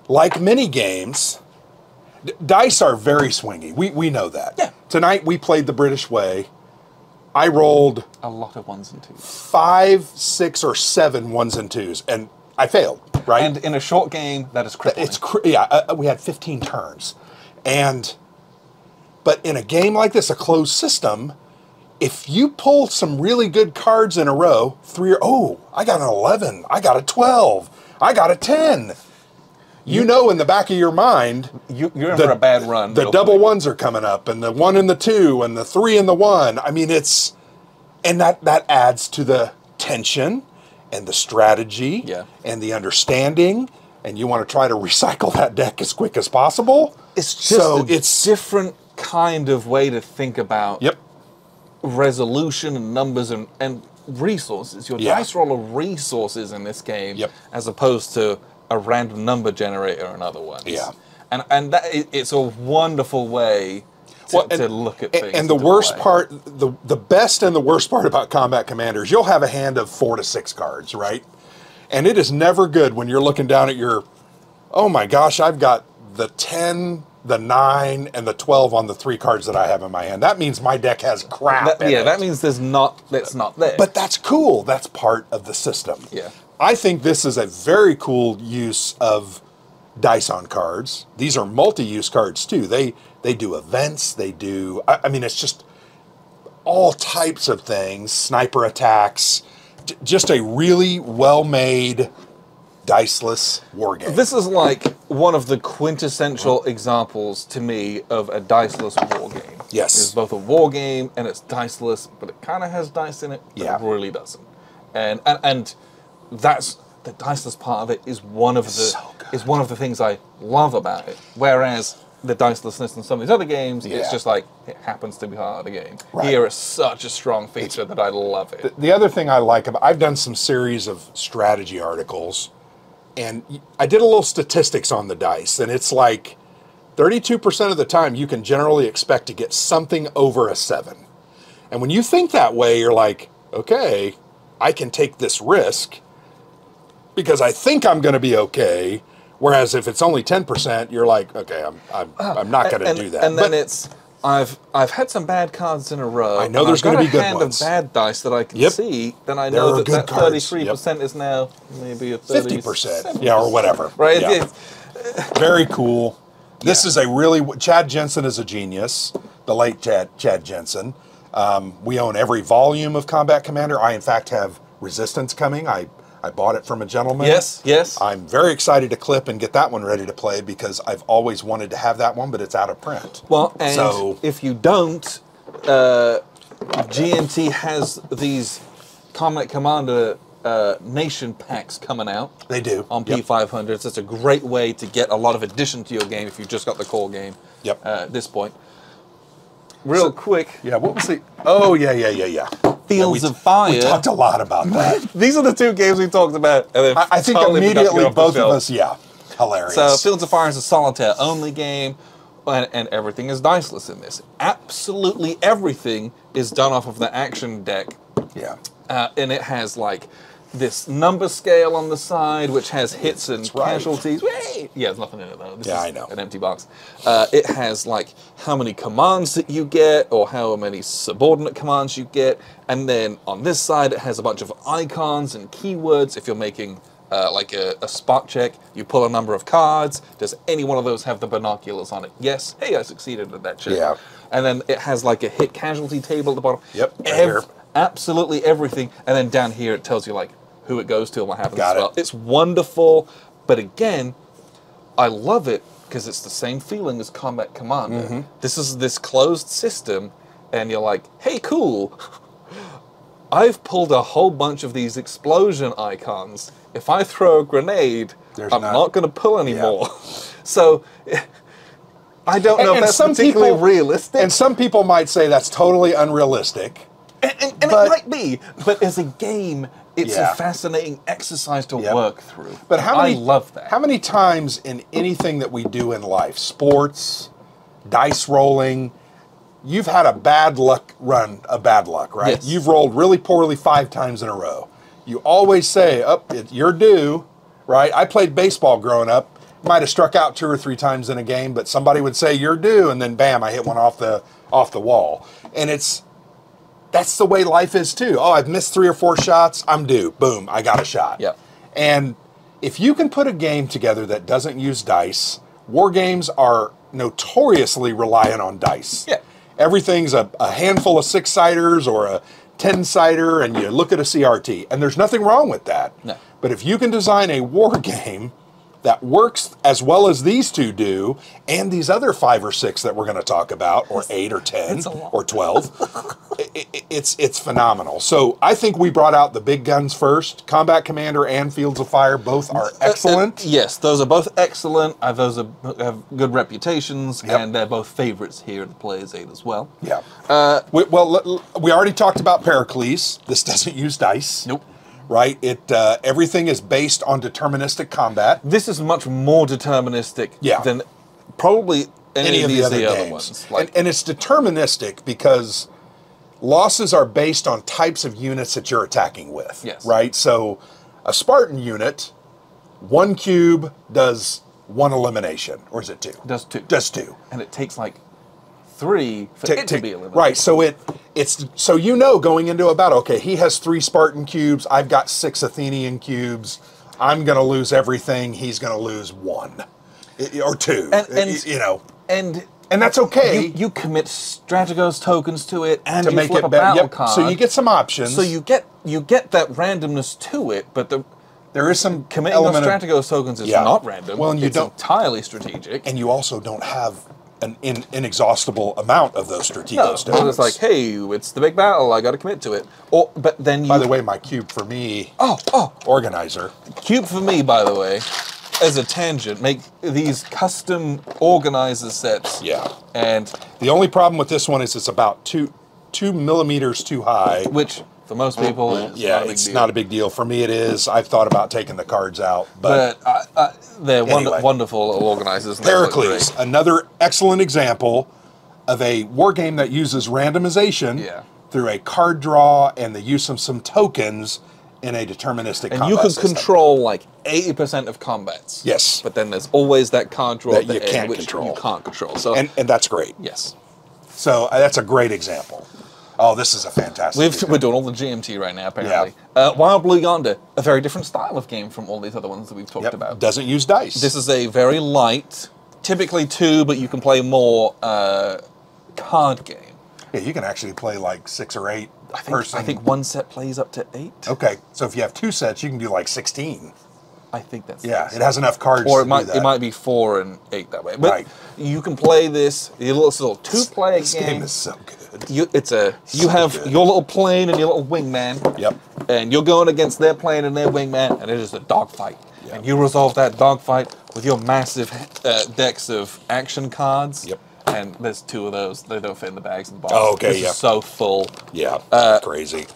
like many games, dice are very swingy. We know that. Yeah. Tonight we played the British way. I rolled a lot of ones and twos. 5, 6, or 7 ones and twos, and I failed. Right. And in a short game, that is crippling. We had 15 turns, but in a game like this, a closed system, if you pull some really good cards in a row, I got an 11, I got a 12, I got a 10. You know, in the back of your mind, you're in for a bad run. The double ones are coming up, and the 1 and the 2, and the 3 and the 1. I mean, and that adds to the tension and the strategy and the understanding, and you want to try to recycle that deck as quick as possible. It's just it's different kind of way to think about resolution and numbers and resources. Your dice roll of resources in this game, as opposed to a random number generator in other ones. Yeah. And that, it's a wonderful way to look at things. And the worst part, the best and the worst part about Combat Commanders, you'll have a hand of 4 to 6 cards, right? And it is never good when you're looking down at your, oh my gosh, I've got the 10, the 9, and the 12 on the 3 cards that I have in my hand. That means my deck has crap in it. That means that's not there. But that's cool. That's part of the system. Yeah. I think this is a very cool use of dice on cards. These are multi-use cards too. They do events. They do, I mean, it's just all types of things. Sniper attacks. Just a really well-made diceless war game. This is like one of the quintessential examples to me of a diceless war game. Yes. It's both a war game and it's diceless, but it kind of has dice in it, but Yeah. it really doesn't. And that's the diceless part of it is one of the things I love about it. Whereas the dicelessness in some of these other games, it's just like it happens to be part of the game. Right. Here it's such a strong feature that I love it. The other thing I like about, I've done some series of strategy articles, and I did a little statistics on the dice, and it's like 32% of the time you can generally expect to get something over a 7. And when you think that way, you're like, okay, I can take this risk because I think I'm going to be okay. Whereas if it's only 10%, you're like, okay, I'm not going to do that. And then I've had some bad cards in a row. I know there's going to be good hand ones. of bad dice that I can see. Then I know that 33% is now maybe a 50%, yeah, or whatever. Right? Yeah. Very cool. This is a really, Chad Jensen is a genius. The late Chad Jensen. We own every volume of Combat Commander. I in fact have Resistance coming. I bought it from a gentleman. Yes. I'm very excited to clip and get that one ready to play because I've always wanted to have that one, but it's out of print. Well, and if you don't, GNT has these Combat Commander nation packs coming out. They do. On P500s. It's a great way to get a lot of addition to your game if you've just got the core game at this point. real quick. Yeah, what was the... Oh, yeah. Fields of Fire. We talked a lot about that. These are the two games we talked about. And then I think totally immediately forgot to both get off of the shelf. us, hilarious. So Fields of Fire is a solitaire-only game, and everything is diceless in this. Absolutely everything is done off of the action deck. Yeah. And it has, like, this number scale on the side, which has hits and casualties. Whee! Yeah, there's nothing in it, though. This is I know. an empty box. It has, like, how many commands that you get, or how many subordinate commands you get. And then on this side, it has a bunch of icons and keywords. If you're making, like, a spot check, you pull a number of cards. Does any one of those have the binoculars on it? Yes. Hey, I succeeded at that check. Yeah. And then it has, like, a hit casualty table at the bottom. Yep, right here. Absolutely everything. And then down here, it tells you, like, who it goes to and what happens Got as well. it. It's wonderful, but again, I love it because it's the same feeling as Combat Commander. Mm-hmm. This is this closed system, and you're like, hey, cool. I've pulled a whole bunch of these explosion icons. If I throw a grenade, I'm not going to pull any more. So I don't know if that's particularly realistic. And some people might say that's totally unrealistic. And it might be, but as a game, it's a fascinating exercise to work through. But I love that. How many times in anything that we do in life, sports, dice rolling, you've had a bad luck run of bad luck, right? Yes. You've rolled really poorly 5 times in a row. You always say, you're due, right? I played baseball growing up. Might have struck out 2 or 3 times in a game, but somebody would say, you're due, and then bam, I hit one off the wall. And that's the way life is too. Oh, I've missed 3 or 4 shots. I'm due. Boom, I got a shot. Yep. And if you can put a game together that doesn't use dice, war games are notoriously reliant on dice. Yeah. Everything's a handful of 6-siders or a 10-sider, and you look at a CRT, and there's nothing wrong with that. No. But if you can design a war game that works as well as these two do, and these other 5 or 6 that we're going to talk about, or 8 or 10 or 12, it's phenomenal. So I think we brought out the big guns first. Combat Commander and Fields of Fire both are excellent. Yes, those are both excellent. Those have good reputations, and they're both favorites here at the Players 8 as well. Yeah. We already talked about Pericles. This doesn't use dice. Nope. Right? Everything is based on deterministic combat. This is much more deterministic than probably any of these other ones. And it's deterministic because losses are based on types of units that you're attacking with. Yes. Right? So a Spartan unit, 1 cube does 1 elimination. Or is it 2? Does 2. Does 2. And it takes like 3 for it to be eliminated. Right, so so you know going into a battle, okay, he has 3 Spartan cubes, I've got 6 Athenian cubes, I'm going to lose everything, he's going to lose 1. Or 2, you know. And that's okay. You commit Strategos tokens to it, and to you make flip it a battle card. So you get some options. So you get that randomness to it, but there is some committing those Strategos tokens is not random. Well, and it's entirely strategic. And you also don't have an inexhaustible amount of those Strategos tokens. No, it's like, hey, it's the big battle, I got to commit to it. But then by the way, my cube for me, organizer. Cube for me, by the way, as a tangent, make these custom organizer sets. Yeah. And the only problem with this one is it's about 2 millimeters too high. Which, for most people, it's not a big deal. For me, it is. I've thought about taking the cards out. But they're wonderful little organizers. Pericles, another excellent example of a war game that uses randomization through a card draw and the use of some tokens in a deterministic combat And you can system. control like 80% of combats. Yes. But then there's always that card draw that at the you end, can't which control. you can't control. So, and that's great. Yes. So that's a great example. Oh, this is a fantastic We're doing all the GMT right now, apparently. Wild Blue Yonder, a very different style of game from all these other ones that we've talked about. Doesn't use dice. This is a very light, typically 2, but you can play more card game. Yeah, you can actually play like 6 or 8 I think 1 set plays up to 8. Okay, so if you have 2 sets, you can do like 16. I think that's it has enough cards. Or it might be 4 and 8 that way. But you can play this. Your little 2-player game. This game is so good. You have your little plane and your little wingman. Yep. And you're going against their plane and their wingman, and it is a dogfight. Yep. And you resolve that dogfight with your massive decks of action cards. Yep. and there's 2 of those. They don't fit in the bags in the box. Oh, okay, This is so full. Yeah, crazy.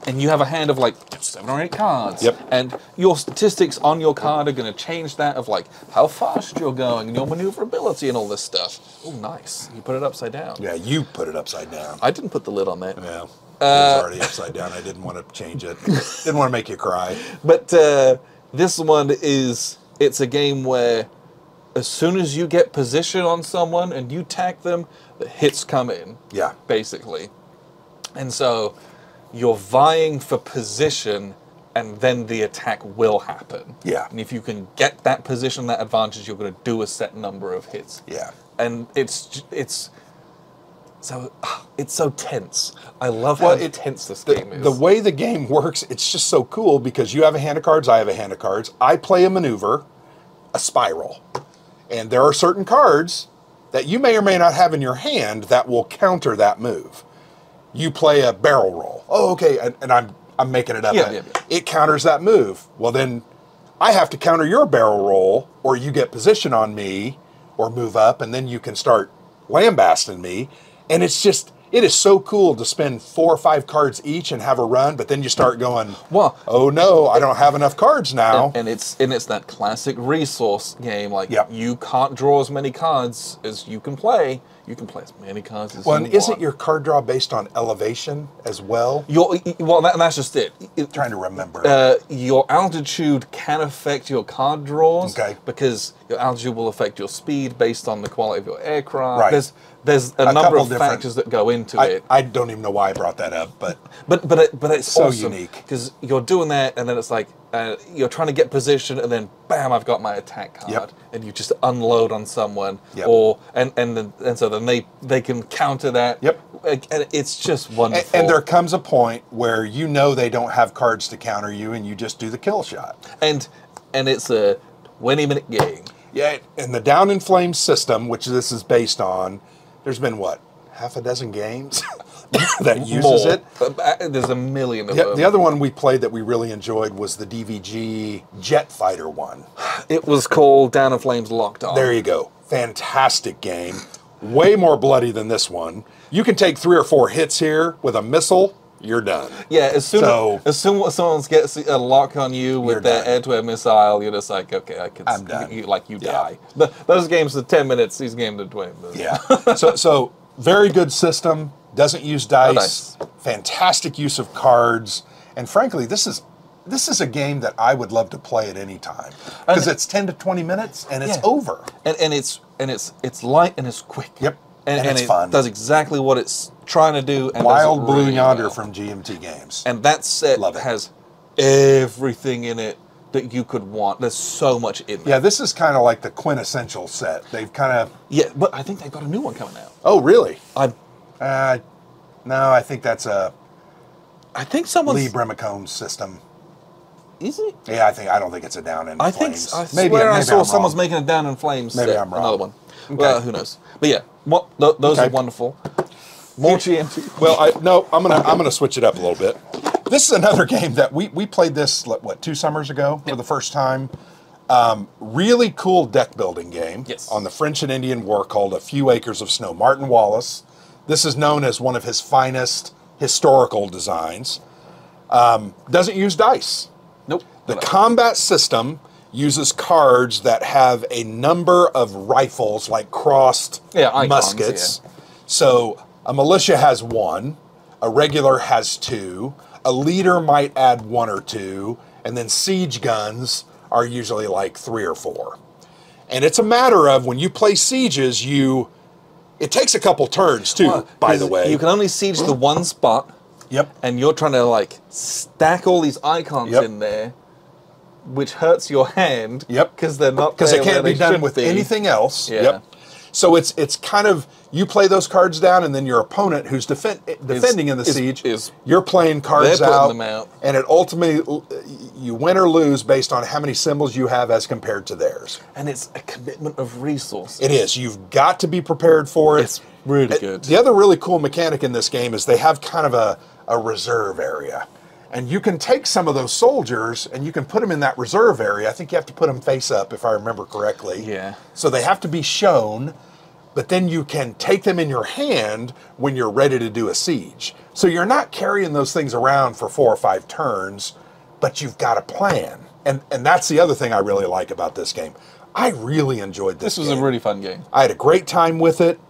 And you have a hand of like 7 or 8 cards. Yep. And your statistics on your card are going to change that of like how fast you're going and your maneuverability and all this stuff. Oh, nice. You put it upside down. Yeah, you put it upside down. I didn't put the lid on that. Yeah, it was already upside down. I didn't want to change it. Didn't want to make you cry. But this one it's a game where as soon as you get position on someone and you tack them, the hits come in. Yeah. Basically. And so you're vying for position, and then the attack will happen. Yeah. And if you can get that position, that advantage, you're going to do a set number of hits. Yeah. And it's so tense. I love how tense this game is. The way the game works, it's just so cool because you have a hand of cards, I have a hand of cards. I play a maneuver, a spiral. And there are certain cards that you may or may not have in your hand that will counter that move. You play a barrel roll. Oh, okay, and I'm making it up. Yeah. It counters that move. Well, then I have to counter your barrel roll, or you get position on me, or move up, and then you can start lambasting me. And it is so cool to spend 4 or 5 cards each and have a run, but then you start going, well, oh no, I don't have enough cards now. And it's that classic resource game. Like, Yep. you can't draw as many cards as you can play. You can play as many cards as Well, you and want. isn't your card draw based on elevation as well? That's just it. I'm trying to remember. Your altitude can affect your card draws. Okay. Because your altitude will affect your speed based on the quality of your aircraft. Right. There's a number couple of different- factors that go into it. I don't even know why I brought that up, but it's so awesome unique. because you're doing that, and then it's like you're trying to get position, and then bam, I've got my attack card, Yep. and you just unload on someone, Yep. and so then they can counter that. Yep. And it's just wonderful. and there comes a point where you know they don't have cards to counter you, and you just do the kill shot. and it's a 20-minute game. Yeah, and the Down in Flames system, which this is based on, there's been what, half a dozen games that uses More. it. There's a million of Yeah, them. the other one we played that we really enjoyed was the DVG Jet Fighter one. It was called Down in Flames Locked On. There you go. Fantastic game. Way more bloody than this one. You can take 3 or 4 hits here with a missile, you're done. Yeah, as soon So- as someone gets a lock on you You're with their done. air-to-air missile, you're just like, okay, I'm done. You Yeah. die. Those games are 10 minutes. These games are 20 minutes. Yeah. so very good system. Doesn't use dice. Dice. Fantastic use of cards. And frankly, this is a game that I would love to play at any time because it's 10 to 20 minutes and it's Yeah. over. And it's light and it's quick. Yep. And it's it fun. does exactly what it's trying to do. And Wild does it Blue really Yonder well. from GMT Games. And that set Love it. has everything in it that you could want. There's so much in there. Yeah, this is kind of like the quintessential set. They've kind of... Yeah, but I think they've got a new one coming out. Oh, really? I No, I think that's a think someone's... Lee Bremicone's system. Is it? Yeah, I don't think it's a Down in I Flames. think I swear I maybe saw I'm someone's wrong. making a Down in Flames. Maybe set, I'm wrong. Another one. Okay. Well, who knows? But yeah, those Okay. are wonderful. More GMT. Well, I'm gonna switch it up a little bit. This is another game that we played this 2 summers ago for the first time. Really cool deck building game. Yes. On the French and Indian War called A Few Acres of Snow. Martin Wallace. This is known as one of his finest historical designs. Doesn't use dice. Nope. The combat system uses cards that have a number of rifles, like crossed icons, muskets. So a militia has 1, a regular has 2, a leader might add 1 or 2, and then siege guns are usually like 3 or 4. And it's a matter of when you play sieges, it takes a couple turns too, by the way. You can only siege the one spot. Yep. And you're trying to like stack all these icons Yep. in there, which hurts your hand. Yep. Because they're not Because there it can't where be they done should with be. anything else. Yeah. Yep. So it's kind of, you play those cards down, and then your opponent who's defending in the siege, you're playing cards they're putting out, them out. and it ultimately, you win or lose based on how many symbols you have as compared to theirs. And it's a commitment of resources. It is. You've got to be prepared for it. It's really good. The other really cool mechanic in this game is they have kind of a reserve area. And you can take some of those soldiers and you can put them in that reserve area. I think you have to put them face up, if I remember correctly. Yeah. So they have to be shown. but then you can take them in your hand when you're ready to do a siege. So you're not carrying those things around for 4 or 5 turns, but you've got a plan. And that's the other thing I really like about this game. I really enjoyed this game. This was a really fun game. I had a great time with it.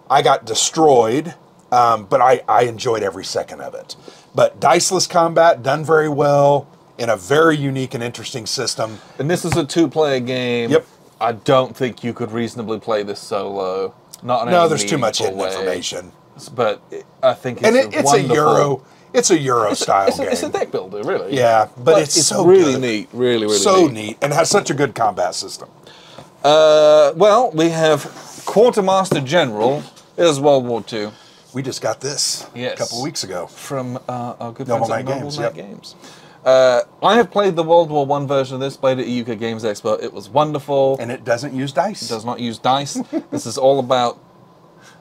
I got destroyed, but I enjoyed every second of it. But diceless combat, done very well, in a very unique and interesting system. And this is a 2-player game. Yep. I don't think you could reasonably play this solo. Not in No, any there's too much hidden meaningful way. information. But I think it's And a it's a wonderful... Euro. It's a Euro style game. It's a deck builder, really. Yeah, but it's so really good. neat. Really, really So neat. neat, and has such a good combat system. Well, we have Quartermaster General. It is World War II. We just got this Yes. a couple of weeks ago. From our good Noble friends at Knight Noble Games, Knight yep. Games. I have played the World War I version of this, played it at UK Games Expo. It was wonderful. And it doesn't use dice. It does not use dice. This is all about,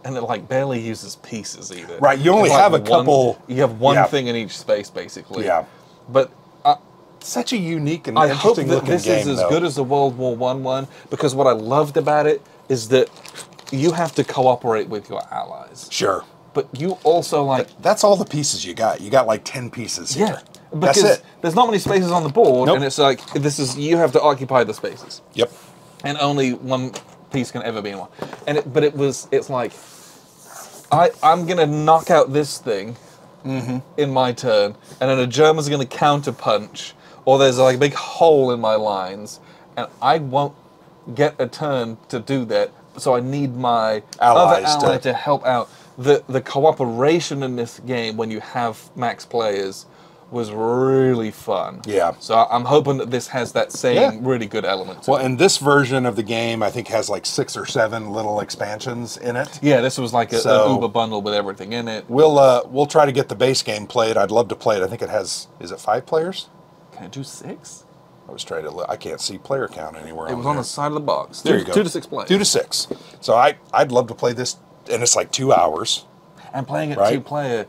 and it like barely uses pieces either. Right, you only It's like have a couple- You have one yeah. thing in each space, basically. Yeah. But Such a unique and I hope interesting that looking this game, is as though. good as the World War I one, because what I loved about it is that you have to cooperate with your allies. Sure. But you also like... That's all the pieces you got. You got like 10 pieces here. Yeah. That's Because it. there's not many spaces on the board, Nope. and it's like, you have to occupy the spaces. Yep. And only one piece can ever be in one. But it's like, I'm going to knock out this thing in my turn, and then the Germans are going to counter punch, or there's like a big hole in my lines, and I won't get a turn to do that, so I need my Allies other ally to- to help out. The cooperation in this game when you have max players was really fun. Yeah. So I'm hoping that this has that same Yeah. really good element to Well, it. and this version of the game, I think, has like 6 or 7 little expansions in it. Yeah, this was like So- an Uber bundle with everything in it. We'll try to get the base game played. I'd love to play it. I think it has, is it 5 players? Can I do 6? I was trying to, I can't see player count anywhere. It was on the side of the box. There you go. 2 to 6 players. 2 to 6. So I'd love to play this, and it's like 2 hours. And playing it Right. 2-player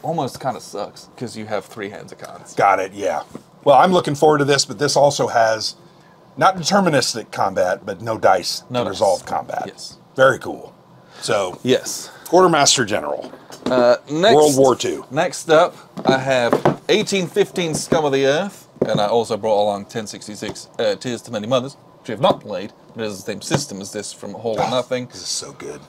almost kind of sucks because you have 3 hands of cards. Got it, yeah. Well, I'm looking forward to this, but this also has not deterministic combat, but no dice No to dice. resolve combat. Yes. Very cool. So, Yes. Quartermaster General, Next, World War II. Next up, I have 1815 Scum of the Earth, and I also brought along 1066 Tears to Many Mothers, which we have not played, but it is the same system as this from Whole or Nothing. This is so good.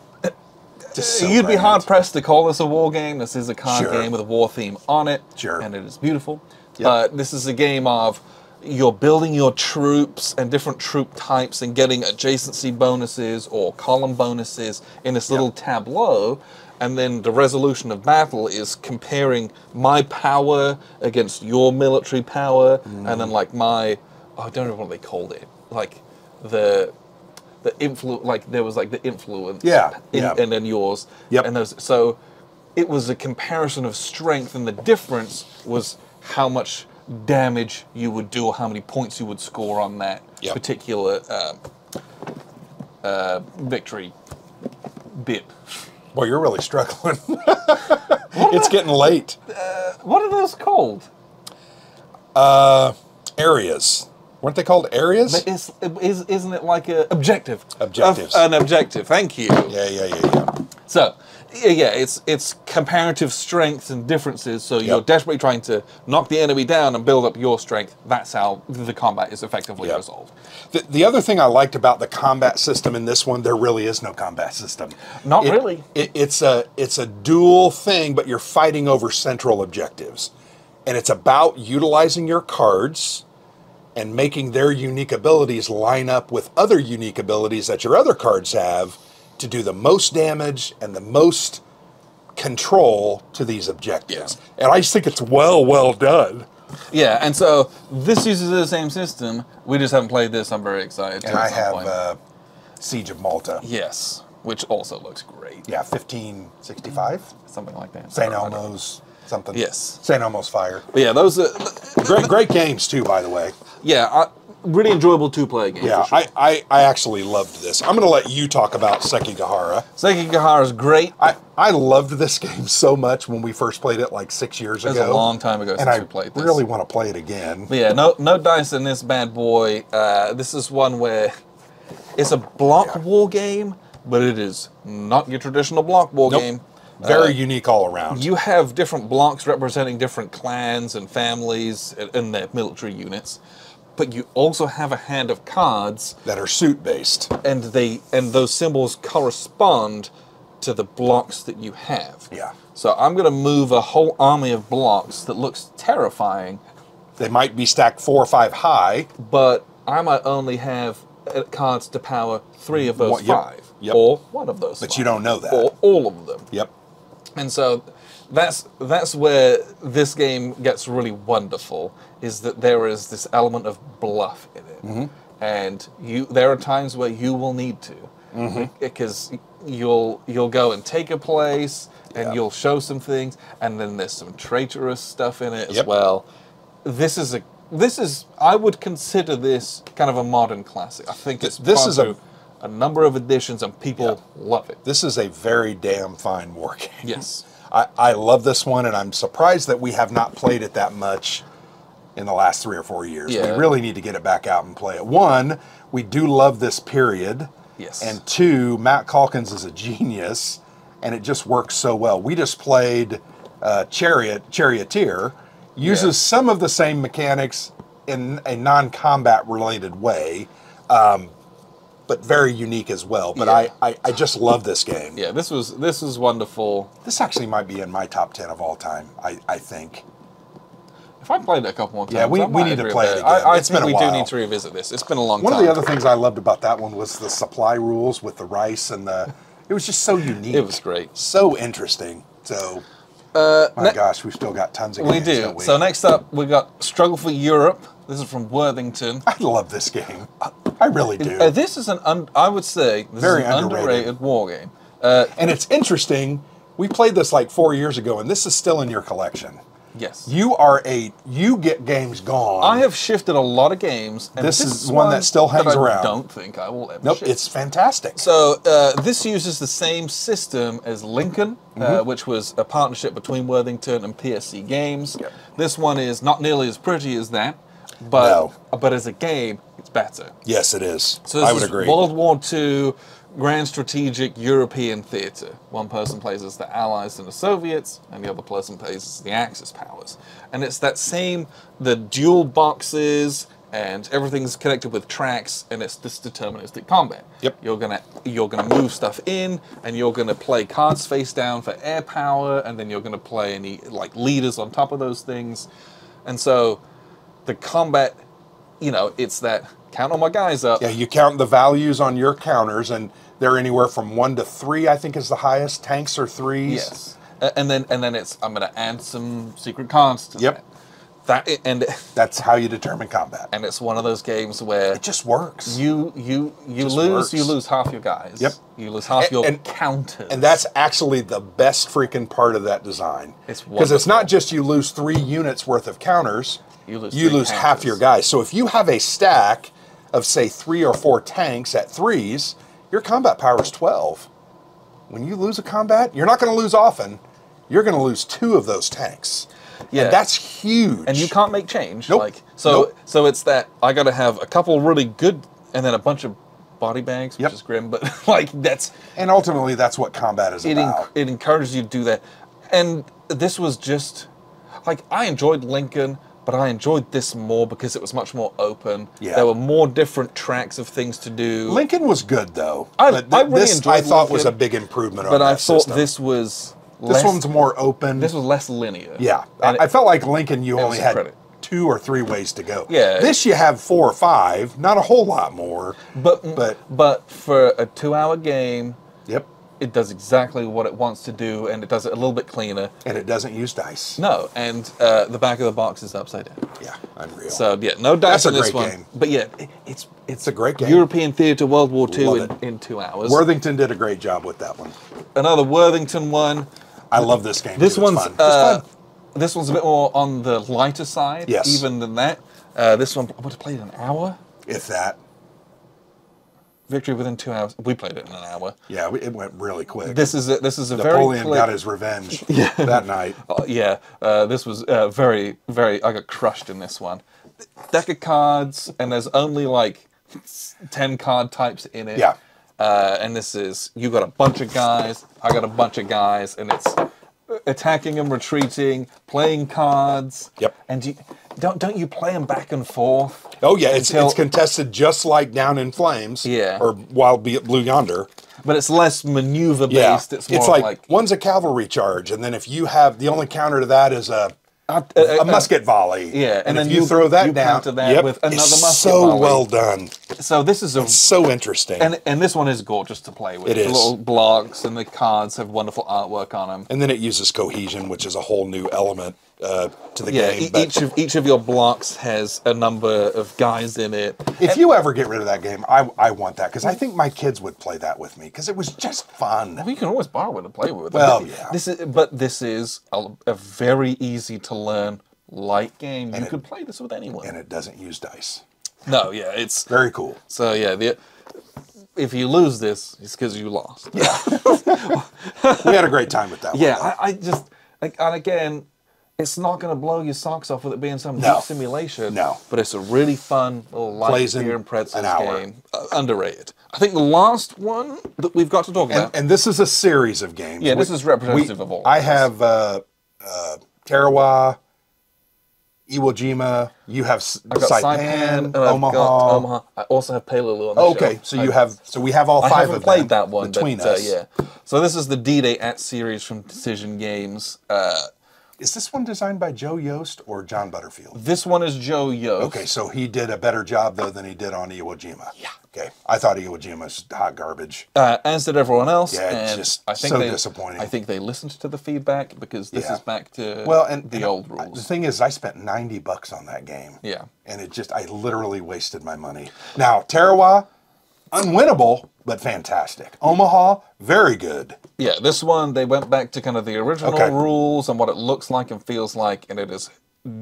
Just so You'd be grand. hard pressed to call this a war game. This is a card Sure. game with a war theme on it, Sure. and it is beautiful. Yep. But this is a game of you're building your troops and different troop types and getting adjacency bonuses or column bonuses in this little tableau. And then the resolution of battle is comparing my power against your military power, and then like I don't know what they called it, like the influence, like there was like the influence, Yeah. and then yours, Yep. and so it was a comparison of strength, and the difference was how much damage you would do or how many points you would score on that Yep. particular victory bit. Well, you're really struggling. It's getting late. What are those called? Areas. Weren't they called areas? But isn't it like a objective? Objectives. An objective. Thank you. Yeah. So, yeah, it's comparative strengths and differences. So you're Yep. desperately trying to knock the enemy down and build up your strength. That's how the combat is effectively Yep. resolved. The other thing I liked about the combat system in this one, there really is no combat system. Not really. It's a dual thing, but you're fighting over central objectives. And it's about utilizing your cards and making their unique abilities line up with other unique abilities that your other cards have to do the most damage and the most control to these objectives. And I just think it's well done. Yeah, and so this uses the same system. We just haven't played this. I'm very excited. And I have Siege of Malta. Yes, which also looks great. Yeah, 1565. Something like that. St. I don't know. Elmo's something. Yes. St. Elmo's Fire. But yeah, those are Great games too, by the way. really enjoyable 2-player games. Yeah, for sure. I actually loved this. I'm going to let you talk about Sekigahara. Sekigahara is great. I loved this game so much when we first played it like 6 years It was ago. a long time ago and since I we played this. really want to play it again. But yeah, no dice in this bad boy. This is one where it's a block war game, but it is not your traditional block war Nope. game. Very unique all around. You have different blocks representing different clans and families and their military units, but you also have a hand of cards, that are suit based. and those symbols correspond to the blocks that you have. Yeah. So I'm going to move a whole army of blocks that looks terrifying, They might be stacked 4 or 5 high. but I might only have cards to power 3 of those Yep. 5, Yep. or 1 of those. But 5, you don't know that. or all of them. Yep. And so that's where this game gets really wonderful, is that there is this element of bluff in it. And there are times where you will need to, because you'll go and take a place, and you'll show some things, and then there's some traitorous stuff in it as well. This is I would consider this kind of a modern classic. I think it's This is a number of editions, and people love it. This is a very damn fine war game. Yes. I love this one, and I'm surprised that we have not played it that much in the last 3 or 4 years. Yeah. We really need to get it back out and play it. 1, we do love this period. Yes. And 2, Matt Calkins is a genius, and it just works so well. We just played Charioteer, uses some of the same mechanics in a non-combat related way, but very unique as well. But I just love this game. Yeah, this was wonderful. This actually might be in my top 10 of all time, I think. If I played it a couple more times, Yeah, we I might need to agree play with it that. again. I It's think been a we do while. need to revisit this. It's been a long One time. of the other things I loved about that one was the supply rules with the rice and it was just so unique. It was great. So interesting. So, my gosh, we've still got tons of We games, do. don't we? So next up, we got Struggle for Europe. This is from Worthington. I love this game. I really do. This is I would say, this Very is an underrated. underrated war game. And it's interesting. We played this like 4 years ago, and this is still in your collection. Yes. You get games gone. I have shifted a lot of games. And This is one that still hangs around. I don't think I will ever Nope, shift. it's fantastic. So this uses the same system as Lincoln, which was a partnership between Worthington and PSC Games. Yep. This one is not nearly as pretty as that, but as a game, it's better. Yes, it is. So this I would is agree. World War II grand strategic European theater. One person plays as the Allies and the Soviets, and the other person plays as the Axis powers. And it's that same, the dual boxes, and everything's connected with tracks, and it's this deterministic combat. Yep. You're gonna move stuff in, and you're gonna play cards face down for air power, and then you're gonna play any like leaders on top of those things. And so the combat, it's that count all my guys up. Yeah, you count the values on your counters, and they're anywhere from 1 to 3, I think is the highest. Tanks are 3s. Yes. And then it's I'm gonna add some secret cards to Yep. that. That's how you determine combat. And it's one of those games where It just works. you works. lose half your guys. Yep. You lose half your and- counters. And that's actually the best freaking part of that design. It's because it's not wonderful. just you lose 3 units worth of counters, You lose you three lose half counters. your guys. So if you have a stack of, say, 3 or 4 tanks at 3s, your combat power is 12. When you lose a combat, you're not going to lose often. You're going to lose 2 of those tanks. Yeah. And that's huge. And you can't make change. Nope. Nope. So it's that I got to have a couple really good, and then a bunch of body bags, which Yep. is grim. But like that's And ultimately, that's what combat is about. it encourages you to do that. And this was just like I enjoyed Lincoln, but I enjoyed this more because it was much more open. Yeah. There were more different tracks of things to do. Lincoln was good, though. I But really this, enjoyed I thought was a Lincoln, big improvement on but that I thought system. this was This one's more open. this was less linear. Yeah, And I felt like Lincoln, you was only a had credit. 2 or 3 ways to go. Yeah. This you have 4 or 5, not a whole lot more. But for a 2-hour game, Yep, it does exactly what it wants to do, and it does it a little bit cleaner. and it doesn't use dice. No, and the back of the box is upside down. Yeah, unreal. So yeah, no dice That's a in this great one. game. But yeah, it's a great game. European theater, World War II Love it. in 2 hours. Worthington did a great job with that one. Another Worthington one. I love this game. This too. It's one's fun. It's fun. this one's a bit more on the lighter side, Yes. even than that. This one I would have played an hour. If that. Victory within 2 hours. We played it in an hour. Yeah, it went really quick. This is a very Napoleon quick. got his revenge that night. This was very, very. I got crushed in this one. Deck of cards, and there's only like 10 card types in it. Yeah. And this is, you got a bunch of guys, I got a bunch of guys, and it's attacking and retreating, playing cards. Yep. And don't you play them back and forth? Oh yeah, it's contested just like Down in Flames. Yeah. Or Wild Blue Yonder. But it's less maneuver Yeah. based. It's more It's like one's a cavalry charge, and then if you have the only counter to that is a musket volley. Yeah, and then if you throw that you down, counter that with another it's musket so volley. well done. So this is It's so interesting. and this one is gorgeous to play with. It is. The little blocks and the cards have wonderful artwork on them. And then it uses cohesion, which is a whole new element to the Yeah, game. But each of your blocks has a number of guys in it. if you ever get rid of that game, I want that, because I think my kids would play that with me, because it was just fun. Well, you can always borrow it to play with. Well, yeah. This is a very easy to learn light game. You could play this with anyone. And it doesn't use dice. No, yeah, it's Very cool. so yeah. If you lose this, it's because you lost. Yeah. We had a great time with that one. Yeah, though. I just and again, it's not going to blow your socks off with it being some No. deep simulation. No. But it's a really fun little light Plays in beer and pretzels an hour. game. Underrated. I think the last one that we've got to talk about. And this is a series of games. Yeah, this is representative of all of I this. have Tarawa, Iwo Jima. You have I've got Saipan, and I've Omaha. got Omaha. I also have Peleliu on the Okay, shelf. so we have all I five haven't of played them that one between but, us. yeah. So this is the D-Day at series from Decision Games. Is this one designed by Joe Yost or John Butterfield? This one is Joe Yost. Okay, so he did a better job though than he did on Iwo Jima. Yeah. Okay, I thought Iwo Jima was hot garbage. As did everyone else. Yeah, it's and just I think so they, disappointing. I think they listened to the feedback because this Yeah. is back to the old The rules. thing is, I spent $90 on that game. Yeah. And I literally wasted my money. Now, Tarawa, unwinnable, but fantastic. Omaha, very good. Yeah, this one, they went back to kind of the original Okay. rules and what it looks like and feels like, and it is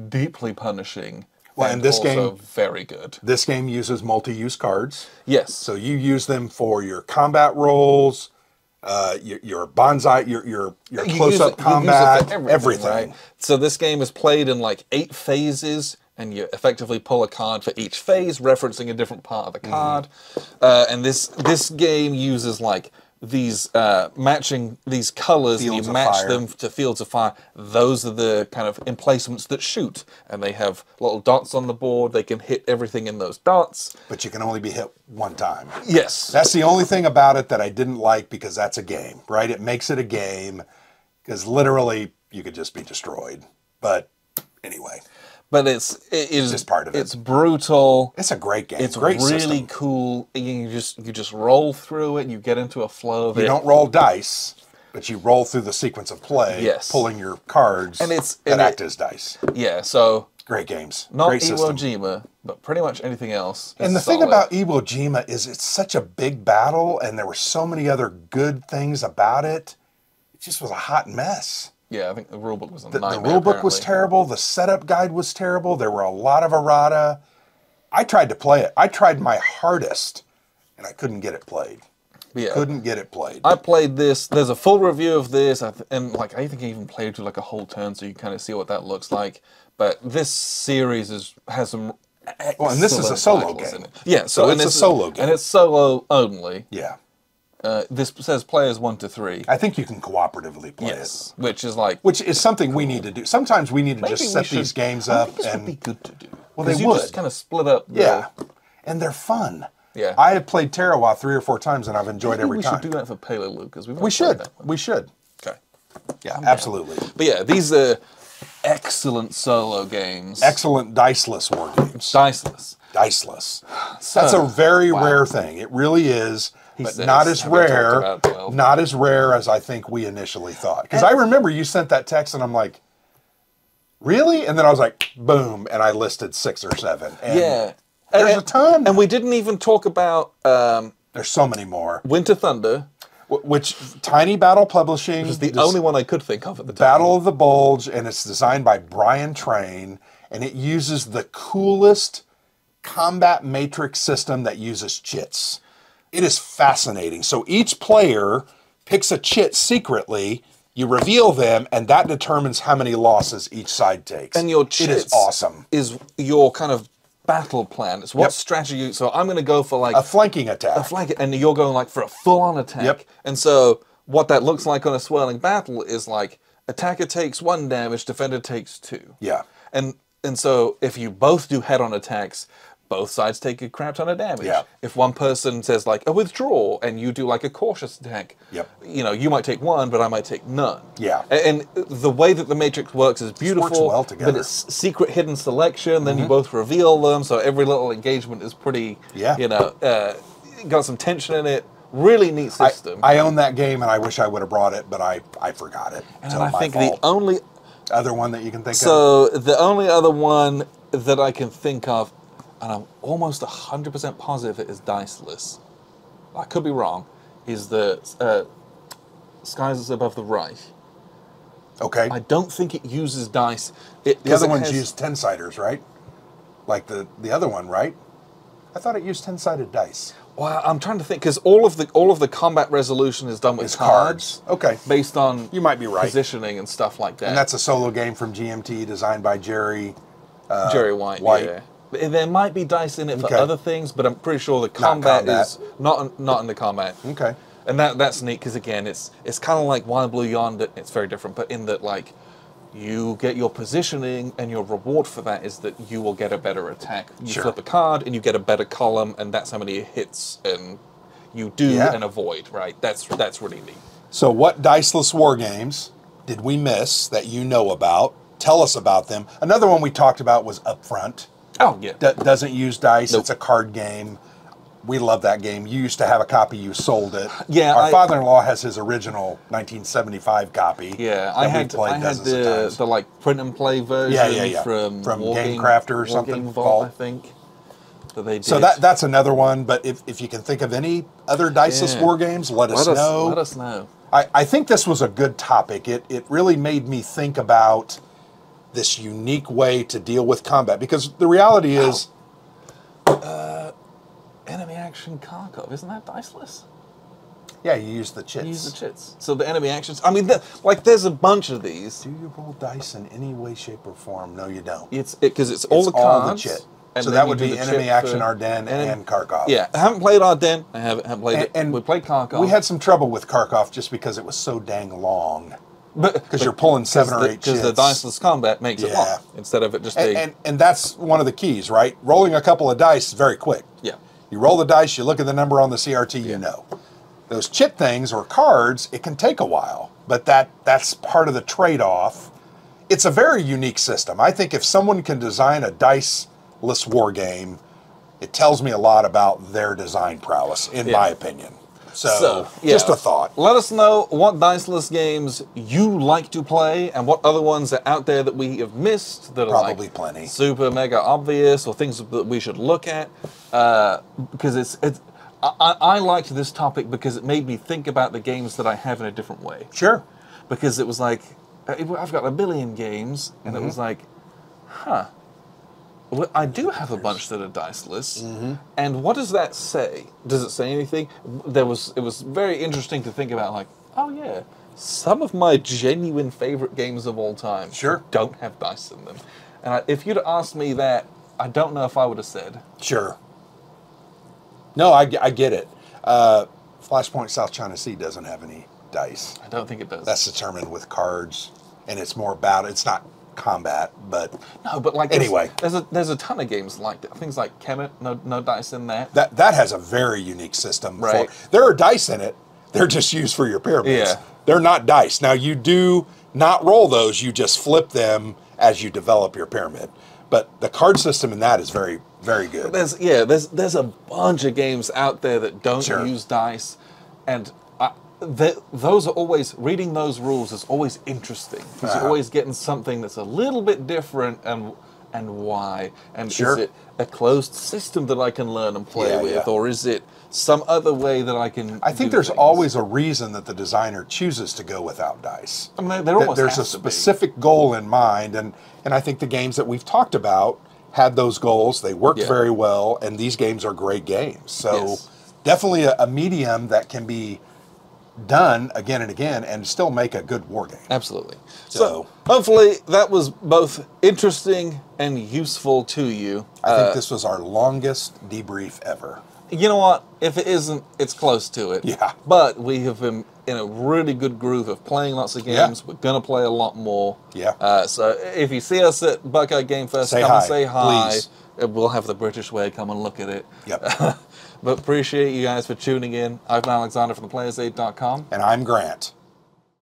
deeply punishing. Well, and this also game- very good. This game uses multi-use cards. Yes. So you use them for your combat rolls, your bonsai, your You use it- close-up you use it for combat, everything. right? So this game is played in like 8 phases, and you effectively pull a card for each phase, referencing a different part of the card. And this game uses like these matching these colors, and Fields you of match fire. them to fields of fire. Those are the kind of emplacements that shoot, and they have little dots on the board. They can hit everything in those dots. But you can only be hit one time. Yes. That's the only thing about it that I didn't like, because that's a game, right? It makes it a game, because literally you could just be destroyed. But anyway, But it is just part of it. It's brutal. it's a great game. It's great really system. cool. You just roll through it. You get into a flow of You it. don't roll dice, but you roll through the sequence of play, Yes. pulling your cards And it's- that and act as dice. Yeah, so Great games. not Great Iwo system. Jima, but pretty much anything else. And is the thing solid. about Iwo Jima is it's such a big battle, and there were so many other good things about it. It just was a hot mess. Yeah, I think the rulebook was a The nightmare. rule book was apparently. terrible. The setup guide was terrible. There were a lot of errata. I tried to play it. I tried my hardest, and I couldn't get it played. Yeah. Couldn't get it played. I played this. There's a full review of this, and like I think I even played through like a whole turn, so you kind of see what that looks like. But this series has some. Well, and this is a excellent solo titles game. in it. Yeah, So and it's a solo game. and it's solo only. Yeah. This says players 1 to 3. I think you can cooperatively play it. Yes, which is like Which is something we need to do. Sometimes we need to maybe just we set should- these games I up think this would and be good to do. Well, they 'Cause you would. just kind of split up. yeah. And they're fun. Yeah. I have played Tarawa 3 or 4 times, and I've enjoyed Maybe every we time. should do that for Peleliu because We should. We should. Okay. Yeah, absolutely. But yeah, these are excellent solo games. Excellent diceless war games. Diceless. Diceless. So, That's a very wow. rare thing. It really is, but says, not as "Have we talked rare. about 12?" Not as rare as I think we initially thought. Because I remember you sent that text, and I'm like, really? And then I was like, boom, and I listed 6 or 7. And Yeah. there's a ton. And we didn't even talk about There's so many more. Winter Thunder, Which Tiny Battle Publishing which is the does only one I could think of at the time. Battle of the Bulge, and it's designed by Brian Train, and it uses the coolest combat matrix system that uses chits. It is fascinating. So each player picks a chit secretly, you reveal them, and that determines how many losses each side takes. And your It is chits awesome. is your kind of battle plan. It's what strategy. So I'm going to go for like a flanking attack. A flank, and you're going like for a full-on attack. Yep. And so what that looks like on a swirling battle is like attacker takes 1 damage, defender takes 2. Yeah. And so if you both do head-on attacks, both sides take a crap ton of damage. Yeah. If one person says like a withdraw and you do like a cautious attack, Yep. you know, you might take 1, but I might take none. Yeah. And the way that the Matrix works is beautiful. Works well together. But it's secret hidden selection, then you both reveal them, so every little engagement is pretty, you know, got some tension in it. Really neat system. I own that game, and I wish I would have brought it, but I forgot it. And I think the only other one that you can think of? So the only other one that I can think of, and I'm almost 100% positive it is Diceless. I could be wrong. Is the Skies Above the Reich. Okay. I don't think it uses dice. The other ones use 10-siders, right? Like the other one, right? I thought it used 10-sided dice. Well, I'm trying to think because all of the combat resolution is done with cards. Okay. Based on you might be right. Positioning and stuff like that. And that's a solo game from GMT, designed by Jerry White. Yeah. There might be dice in it for other things, but I'm pretty sure the combat is not in the combat. Okay. And that's neat because again, it's kind of like Wild Blue Yonder. It's very different, but in that like you get your positioning, and your reward for that is that you will get a better attack. You flip a card, and you get a better column, and that's how many hits and you do and avoid. Right? That's really neat. So, what Diceless Wargames did we miss that you know about? Tell us about them. Another one we talked about was Upfront. Oh yeah. Doesn't use dice. Nope. It's a card game. We love that game. You used to have a copy. You sold it. Yeah. Our father-in-law has his original 1975 copy. Yeah, I had the like print and play version from Game Crafter or something. Vault, I think. That they did. So that's another one. But if you can think of any other Diceless war games, let us know. Let us know. I think this was a good topic. It really made me think about this unique way to deal with combat, because the reality is. Enemy action Kharkov, isn't that Diceless? Yeah, you use the chits. You use the chits. So the enemy actions, I mean, there's a bunch of these. Do you roll dice in any way, shape, or form? No, you don't. Because it's all the cards. All the chit. So that would be enemy action Ardennes and Kharkov. Yeah, I haven't played Ardennes. I haven't played it. And we played Kharkov. We had some trouble with Kharkov just because it was so dang long. Because you're pulling 7 or 8 chits. Because the Diceless combat makes it long, instead of it just and that's one of the keys, right? Rolling a couple of dice is very quick. Yeah. You roll the dice, you look at the number on the CRT, you know. Those chit things or cards, it can take a while, but that's part of the trade-off. It's a very unique system. I think if someone can design a diceless war game, it tells me a lot about their design prowess, in my opinion. So just a thought. Let us know what Diceless games you like to play and what other ones are out there that we have missed that probably are like plenty super mega obvious, or things that we should look at. Because I liked this topic because it made me think about the games that I have in a different way. Sure. Because it was like, I've got a billion games, and it was like, huh. Well, I do have a bunch that are diceless, and what does that say? Does it say anything? It was very interesting to think about, like, oh yeah, some of my genuine favorite games of all time don't have dice in them. And if you'd asked me that, I don't know if I would have said. Sure. No, I get it. Flashpoint South China Sea doesn't have any dice. I don't think it does. That's determined with cards, and it's more about, it's not combat, but no, but like anyway, there's a ton of games like that. Things like Kemet, no dice in that. That has a very unique system. Right. There are dice in it. They're just used for your pyramids. Yeah. They're not dice. Now you do not roll those. You just flip them as you develop your pyramid. But the card system in that is very, very good. There's a bunch of games out there that don't use dice, and those are always, reading those rules is always interesting, because you're always getting something that's a little bit different, and why, and is it a closed system that I can learn and play with, or is it some other way that I can I think there's always a reason that the designer chooses to go without dice. I mean, there's a specific goal in mind, and I think the games that we've talked about had those goals. They worked very well, and these games are great games. So definitely a medium that can be done again and again and still make a good war game. Absolutely. So hopefully that was both interesting and useful to you. I think this was our longest debrief ever. You know what? If it isn't, it's close to it. Yeah. But we have been in a really good groove of playing lots of games. Yeah. We're going to play a lot more. Yeah. So if you see us at Buckeye Game Fest, Say come hi, and say hi. please. We'll have the British way. Come and look at it. Yep. But appreciate you guys for tuning in. I've been Alexander from thePlayersaid.com. And I'm Grant.